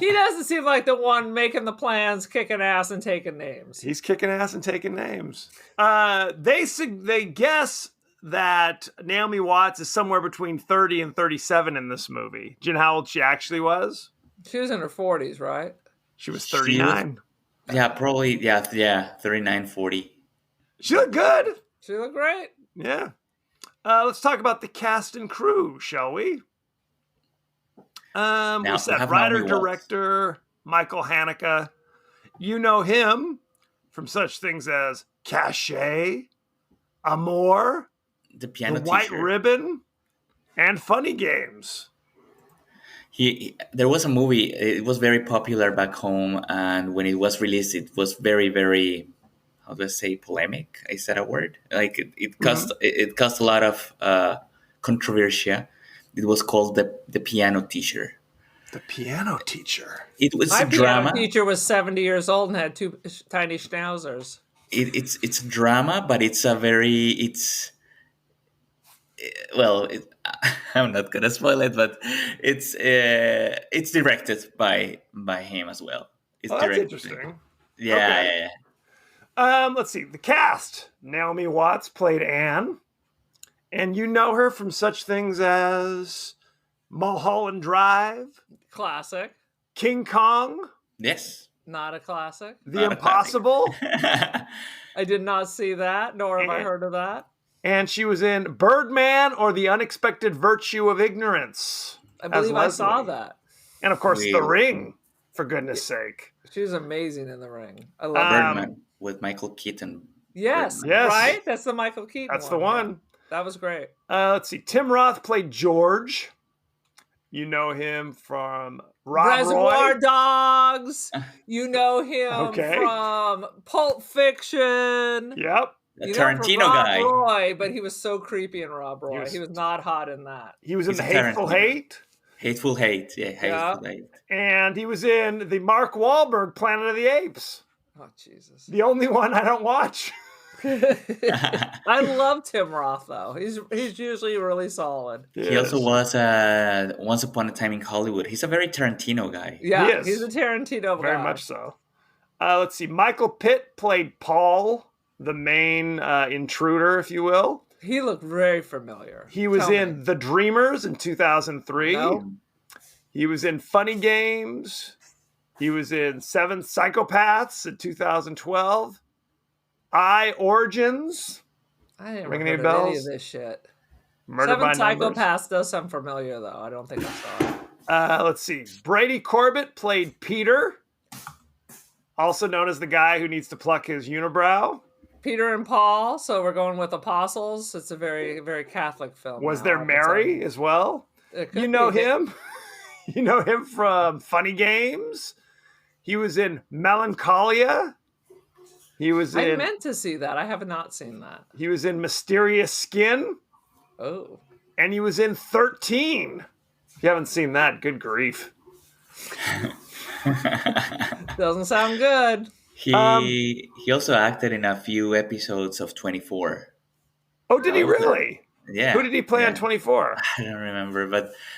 He doesn't seem like the one making the plans, kicking ass, and taking names. He's kicking ass and taking names. They guess that Naomi Watts is somewhere between 30 and 37 in this movie. Do you know how old she actually was? She was in her 40s, right? She was 39. Yeah, probably. Yeah, 39, 40. She looked good. She looked great. Yeah. Let's talk about the cast and crew, shall we? We said writer, director, Michael Haneke. You know him from such things as Cachet, Amour, The Piano White Teacher. Ribbon, and Funny Games. There was a movie. It was very popular back home, and when it was released, it was very, very, how do I say, polemic? Is that a word? Like it caused it caused a lot of controversy. It was called the Piano Teacher. The piano teacher. It was My a drama. piano teacher was 70 years old and had two tiny schnauzers. It's a drama, but it's a very well. I'm not gonna spoil it, but it's directed by him as well. It's Oh, that's directed. interesting. Yeah, Okay. yeah. Let's see. The cast. Naomi Watts played Anne. And you know her from such things as Mulholland Drive, Classic. King Kong, Yes. Not a classic. The Not a classic. Impossible, I did not see that, nor have I heard of that. and she was in Birdman or The Unexpected Virtue of Ignorance. I as believe I saw Leslie. that. And of course, We- The Ring, for goodness sake. She's amazing in the ring. I love her. Birdman with Michael Keaton. Yes, Yes. right? That's the Michael Keaton That's the Yeah. one. That was great. Let's see. Tim Roth played George. You know him from Rob Reservoir Roy. Dogs. You know him Okay. from Pulp Fiction. Yep. The You know him from Tarantino Rob guy. Roy, but he was so creepy in Rob Roy. was- He was not hot in that. He was in He's The a Hateful Tarantino. Hate. Hateful Hate. Yeah, Hateful Hate. And he was in the Mark Wahlberg Planet of the Apes. Oh Jesus! The only one I don't watch. I love Tim Roth though. He's usually really solid. He also was Once Upon a Time in Hollywood. He's a very Tarantino guy. Yeah, He is. he's a Tarantino Very guy. much so. Let's see. Michael Pitt played Paul, the main intruder, if you will. He looked very familiar. He was Tell in me. The Dreamers in 2003. No. He was in Funny Games. He was in Seven Psychopaths in 2012. Origins. I didn't Ring heard any of bells? any of this shit. Murder Seven by Numbers. Psychopaths does sound familiar though. I don't think I saw it. Let's see. Brady Corbett played Peter, also known as the guy who needs to pluck his unibrow. Peter and Paul. So we're going with apostles. It's a very, very Catholic film. Was now, there I would Mary say. as well? It could You know be. him? You know him from Funny Games. He was in Melancholia. He was I in meant to see that. I have not seen that. he was in Mysterious Skin, Oh. and he was in 13. If you haven't seen that, good grief. Doesn't sound good. He also acted in a few episodes of 24. Oh, did he Oh, okay. really? Yeah. Who did he play on yeah. 24? I don't remember,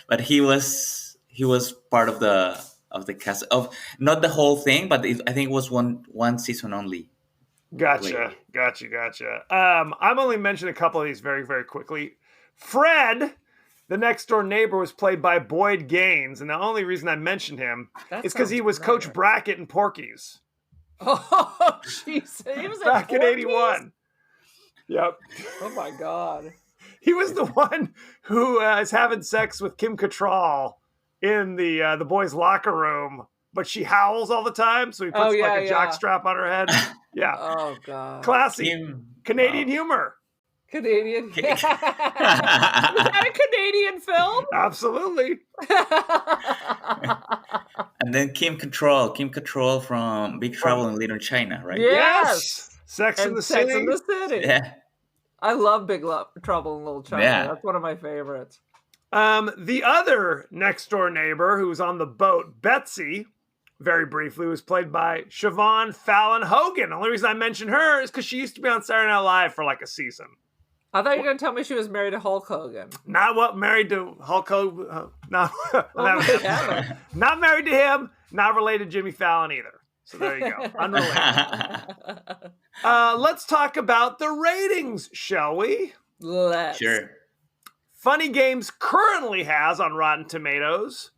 but he was part of the cast of not the whole thing, but I think it was one season only. Gotcha. I'm only mentioning a couple of these very, very quickly. Fred, the next door neighbor, was played by Boyd Gaines, and the only reason I mention him That is because he sounds was familiar. Coach Brackett in Porky's Oh, jeez. He was back in Porky's? '81. Yep. Oh my god. He was the one who is having sex with Kim Cattrall in the boys' locker room, but she howls all the time, so he puts Oh, yeah, like a yeah. jockstrap on her head. Yeah, Oh god. classy Him, Canadian humor. Canadian. Was that a Canadian film? Absolutely. and then Kim Cattrall from Big Trouble in Little China, right? Yes. Sex in And the Sex City. in the City. Yeah. I love Trouble in Little China. Yeah. That's one of my favorites. The other next door neighbor who was on the boat, Betsy, very briefly, was played by Siobhan Fallon Hogan. The only reason I mention her is because she used to be on Saturday Night Live for like a season. I thought you were going to tell me she was married to Hulk Hogan. Not what married to Hulk Hogan. No, Oh my God. not married to him. Not related to Jimmy Fallon either. So there you go. Unrelated. Let's talk about the ratings, shall we? Let's. Sure. Funny Games currently has on Rotten Tomatoes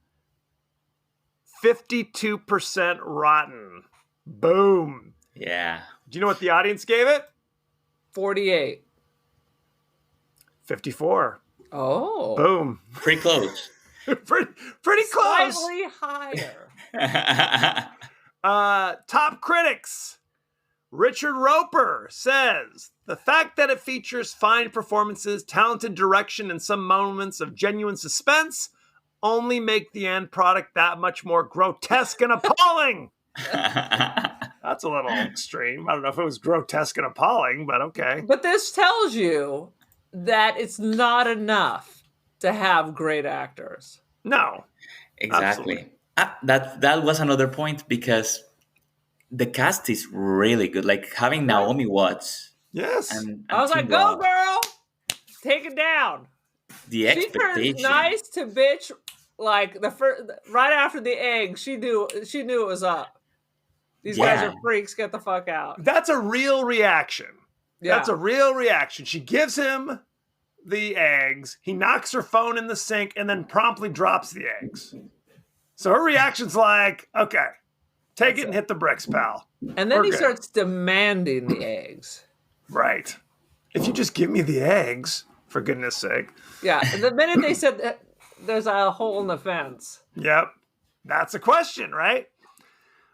52% rotten. Boom. Yeah. Do you know what the audience gave it? 48. 54. Oh. Boom. Pretty close. pretty close. Slightly higher. Top critics. Richard Roper says, the fact that it features fine performances, talented direction, and some moments of genuine suspense only make the end product that much more grotesque and appalling. That's a little extreme. I don't know if it was grotesque and appalling, but okay. But this tells you that it's not enough to have great actors. No. exactly. That was another point because the cast is really good. Like having Naomi Watts Yes. and I was Tim like, "Go, Roth, girl, take it down." the She turned expectation. nice to bitch like the first right after the egg. She knew it was up. These guys Yeah. are freaks. Get the fuck out. That's a real reaction. Yeah. That's a real reaction. She gives him the eggs. He knocks her phone in the sink and then promptly drops the eggs. So her reaction's like, okay, take it and hit the bricks, pal. And then We're he good. starts demanding the eggs. Right. If you just give me the eggs, for goodness sake. Yeah. The minute they said that there's a hole in the fence. Yep. That's a question, right?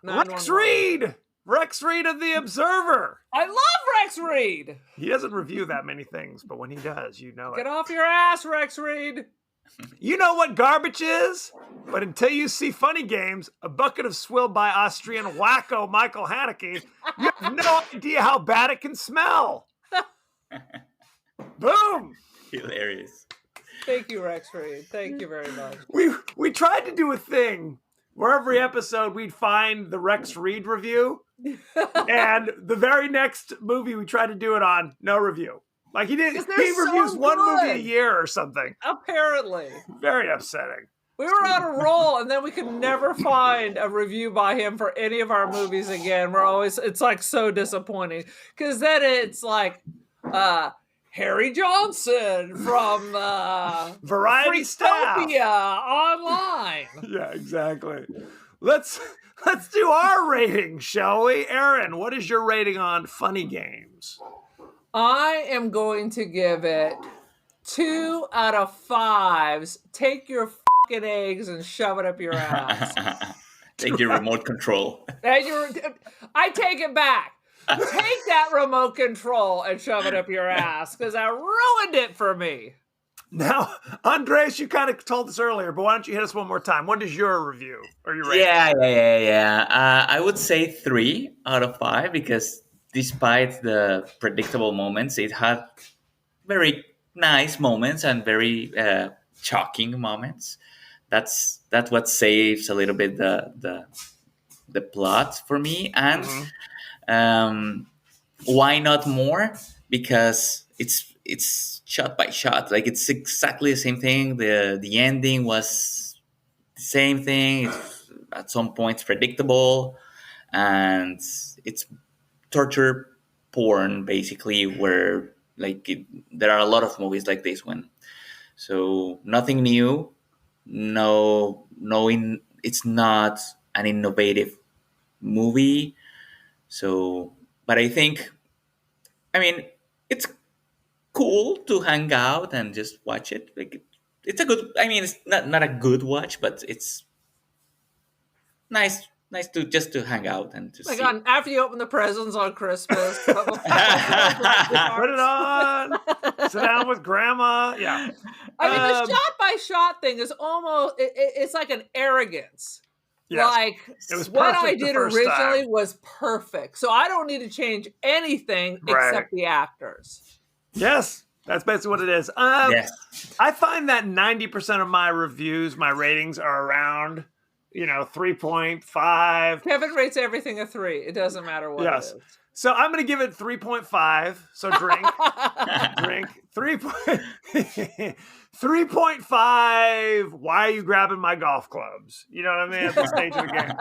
Rex 911. Reed! Rex Reed of The Observer. I love Rex Reed. He doesn't review that many things, but when he does, you know Get it. off your ass, Rex Reed. You know what garbage is? But until you see Funny Games, a bucket of swill by Austrian wacko Michael Haneke, you have no idea how bad it can smell. Boom! Hilarious. Thank you, Rex Reed. Thank you very much. We tried to do a thing where every episode we'd find the Rex Reed review, and the very next movie we tried to do it on, no review. Like he did, 'Cause he they're so reviews one movie a good. year or something. Apparently. Very upsetting. We were on a roll, and then we could never find a review by him for any of our movies again. It's like so disappointing. Because then it's like Harry Johnson from Variety staff. Freaktopia online. Yeah, exactly. Let's do our rating, shall we? Aaron, what is your rating on Funny Games? I am going to give it 2 out of 5s. Take your fucking eggs and shove it up your ass. Take your remote control. I take it back. Take that remote control and shove it up your ass because I ruined it for me. Now, Andres, you kind of told us earlier, but why don't you hit us one more time? What is your review or your rating? Yeah. I would say 3 out of 5 because despite the predictable moments, it had very nice moments and very shocking moments. That's what saves a little bit the plot for me. And why not more? Because it's shot by shot. Like it's exactly the same thing. The ending was the same thing. It's at some points predictable, and it's torture porn basically. Where there are a lot of movies like this one. So nothing new. It's not an innovative movie. So, but I think, it's cool to hang out and just watch it. Like it's a good. It's not a good watch, but it's nice to hang out and to see. After you open the presents on Christmas, put Put it on. Sit down with grandma. Yeah. The shot by shot thing is almost it's like an arrogance. Yes. Like It was what I perfect the did first originally time. was perfect. So I don't need to change anything Right. except the actors. Yes, that's basically what it is. Yes. I find that 90% of my reviews, my ratings are around, 3.5. Kevin rates everything a 3. It doesn't matter what Yes. it is. So I'm going to give it 3.5. So drink. Drink. 3.5. Why are you grabbing my golf clubs? You know what I mean? At the stage of the game.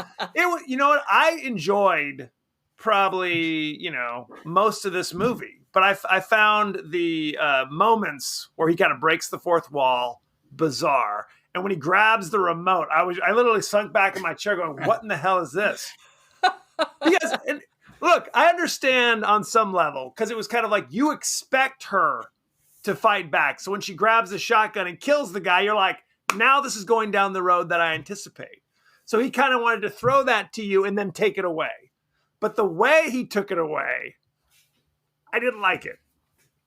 You know what? I enjoyed probably, most of this movie. But I found the moments where he kind of breaks the fourth wall bizarre. And when he grabs the remote, I literally sunk back in my chair going, what in the hell is this? Because, and look, I understand on some level, because it was kind of like you expect her to fight back. So when she grabs the shotgun and kills the guy, you're like, now this is going down the road that I anticipate. So he kind of wanted to throw that to you and then take it away. But the way he took it away, I didn't like it.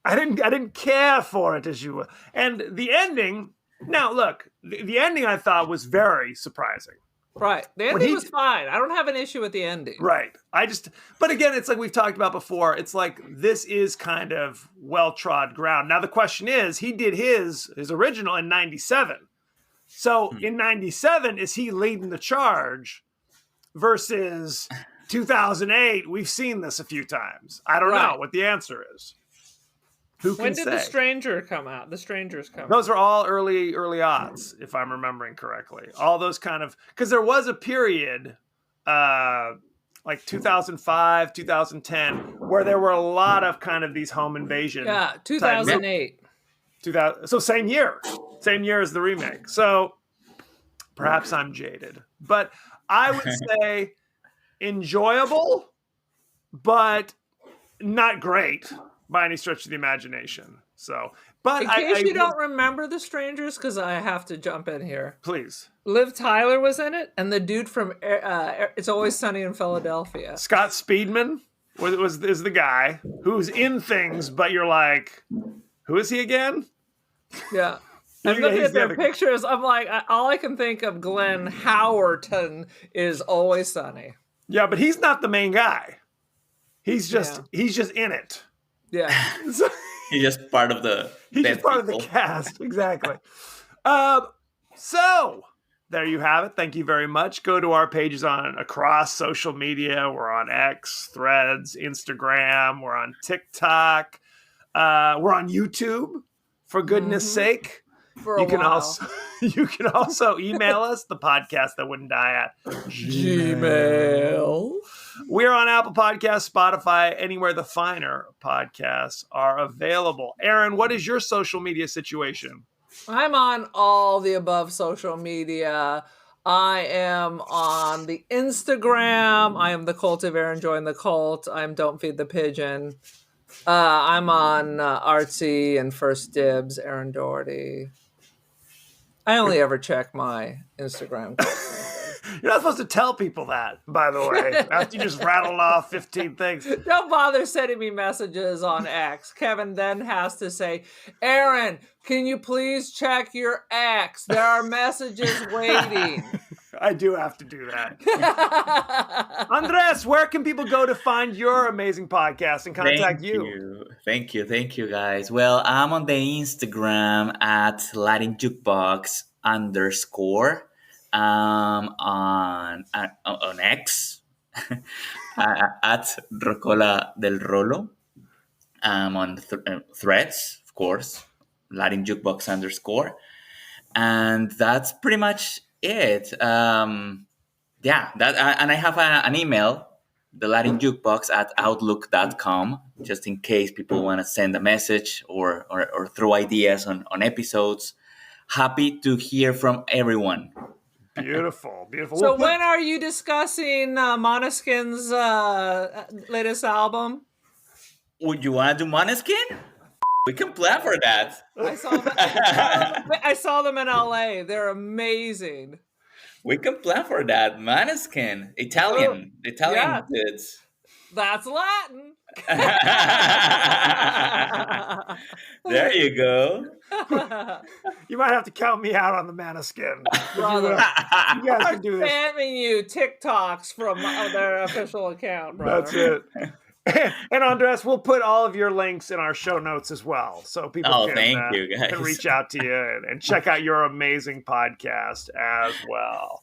I didn't care for it, as you will. And the ending, now look, the ending I thought was very surprising. Right. The ending was fine. I don't have an issue with the ending. Right. But again, it's like we've talked about before. It's like this is kind of well-trod ground. Now the question is, he did his original in 97. So in 97, is he leading the charge versus 2008? We've seen this a few times. I don't know what the answer is. Who can When did say? The Stranger come out? The Strangers come out. Those are all early odds, if I'm remembering correctly. All those kind of, because there was a period, like 2005, 2010, where there were a lot of kind of these home invasion. Yeah, 2008. 2000, so same year as the remake. So perhaps I'm jaded, but I would say enjoyable, but not great by any stretch of the imagination. So, but in case you don't remember The Strangers, because I have to jump in here. Please. Liv Tyler was in it, and the dude from It's Always Sunny in Philadelphia. Scott Speedman is the guy who's in things, but you're like, who is he again? Yeah. I'm looking at their pictures. I'm like, all I can think of Glenn Howerton is Always Sunny. Yeah, but he's not the main guy. He's just in it. Yeah. He's just part of the cast. Exactly. So there you have it. Thank you very much. Go to our pages across social media. We're on X, Threads, Instagram. We're on TikTok. We're on YouTube, for goodness sake. You can also email us, the podcast that wouldn't die at Gmail. We're on Apple Podcasts, Spotify, anywhere the finer podcasts are available. Aaron, what is your social media situation? I'm on all the above social media. I am on the Instagram. I am the Cult of Aaron. Join the cult. I'm Don't Feed the Pigeon. I'm on Artsy and First Dibs, Aaron Doherty. I only ever check my Instagram. You're not supposed to tell people that, by the way, after you just rattled off 15 things. Don't bother sending me messages on X. Kevin then has to say, Aaron, can you please check your X? There are messages waiting. I do have to do that. Andres, where can people go to find your amazing podcast and contact you? Thank you, guys. Well, I'm on the Instagram at Latin Jukebox _ on X at Rocola del Rolo. I'm on Threads, of course, Latin Jukebox _ and that's pretty much it. And I have an email, the Latin Jukebox at outlook.com, just in case people want to send a message or throw ideas on episodes. Happy to hear from everyone. Beautiful. So when are you discussing Måneskin's latest album? Would you want to do Måneskin? We can plan for that. I saw them in LA. They're amazing. We can plan for that. Måneskin. Italian kids. That's Latin. There you go. You might have to count me out on the Måneskin. Brother, you guys can do this. I'm spamming you TikToks from their official account, brother. That's it. And Andres, we'll put all of your links in our show notes as well, so people can reach out to you and check out your amazing podcast as well.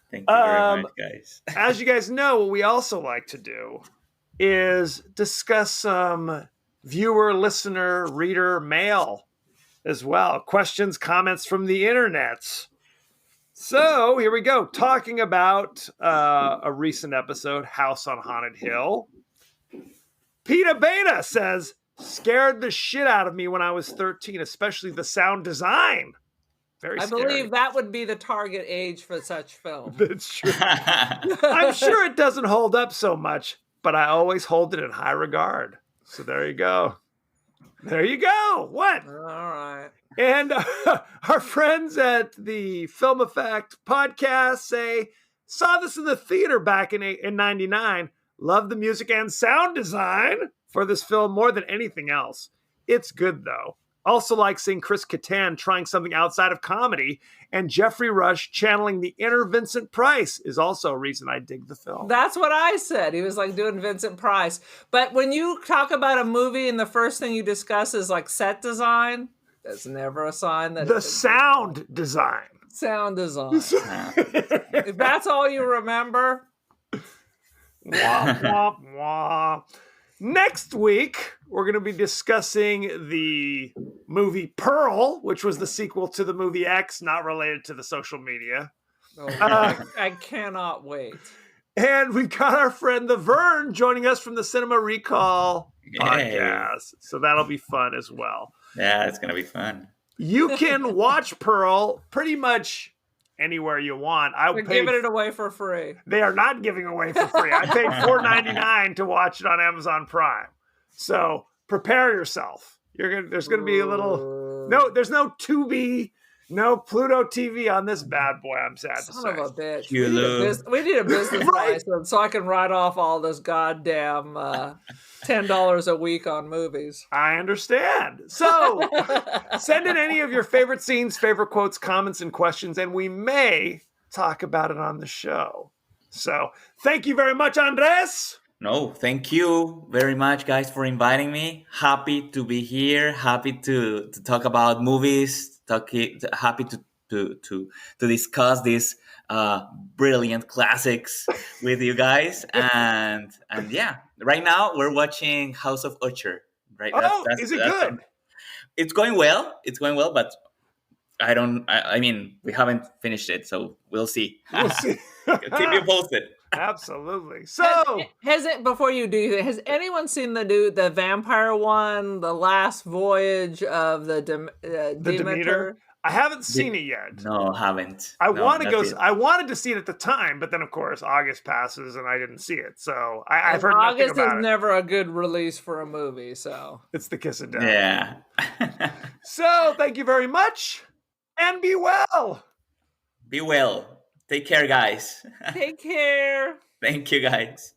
Thank you very much, guys. As you guys know, what we also like to do is discuss some viewer, listener, reader mail as well. Questions, comments from the internets. So here we go. Talking about a recent episode, House on Haunted Hill. Peta Beta says, scared the shit out of me when I was 13, especially the sound design. Very scary. I believe that would be the target age for such film. That's true. I'm sure it doesn't hold up so much, but I always hold it in high regard. So there you go. There you go. What? All right. And our friends at the Film Effect podcast say, saw this in the theater back in 99. Love the music and sound design for this film more than anything else. It's good, though. Also like seeing Chris Kattan trying something outside of comedy, and Jeffrey Rush channeling the inner Vincent Price is also a reason I dig the film. That's what I said. He was like doing Vincent Price. But when you talk about a movie and the first thing you discuss is like set design, that's never a sign that the sound design. Sound design. If that's all you remember. Wah, wah, wah. Next week, we're going to be discussing the movie Pearl, which was the sequel to the movie X, not related to the social media. Oh, I cannot wait. And we've got our friend The Vern joining us from the Cinema Recall podcast. So that'll be fun as well. Yeah, it's going to be fun. You can watch Pearl pretty much anywhere you want. We're giving it away for free. They are not giving away for free. I paid $4.99 to watch it on Amazon Prime. So prepare yourself. There's gonna be a little there's no Tubi, no Pluto TV on this bad boy. I'm sad to say. Son of a bitch. Hulu. We need a business license so I can write off all this goddamn $10 a week on movies. I understand. So send in any of your favorite scenes, favorite quotes, comments, and questions, and we may talk about it on the show. So thank you very much, Andres. No, thank you very much, guys, for inviting me. Happy to be here. Happy to talk about movies. Happy to discuss these brilliant classics with you guys. And yeah, right now we're watching House of Usher. Right? Is it good? It's going well. It's going well, but I mean, we haven't finished it, so we'll see. We'll see. Keep you posted. Absolutely. So has it before you do? Has anyone seen the vampire one, the last voyage of the Demeter? I haven't seen it yet. No, haven't. I wanted to see it at the time, but then of course August passes and I didn't see it. So I've heard nothing August about is never a good release for a movie. So it's the kiss of death. Yeah. So thank you very much, and be well. Be well. Take care, guys. Take care. Thank you, guys.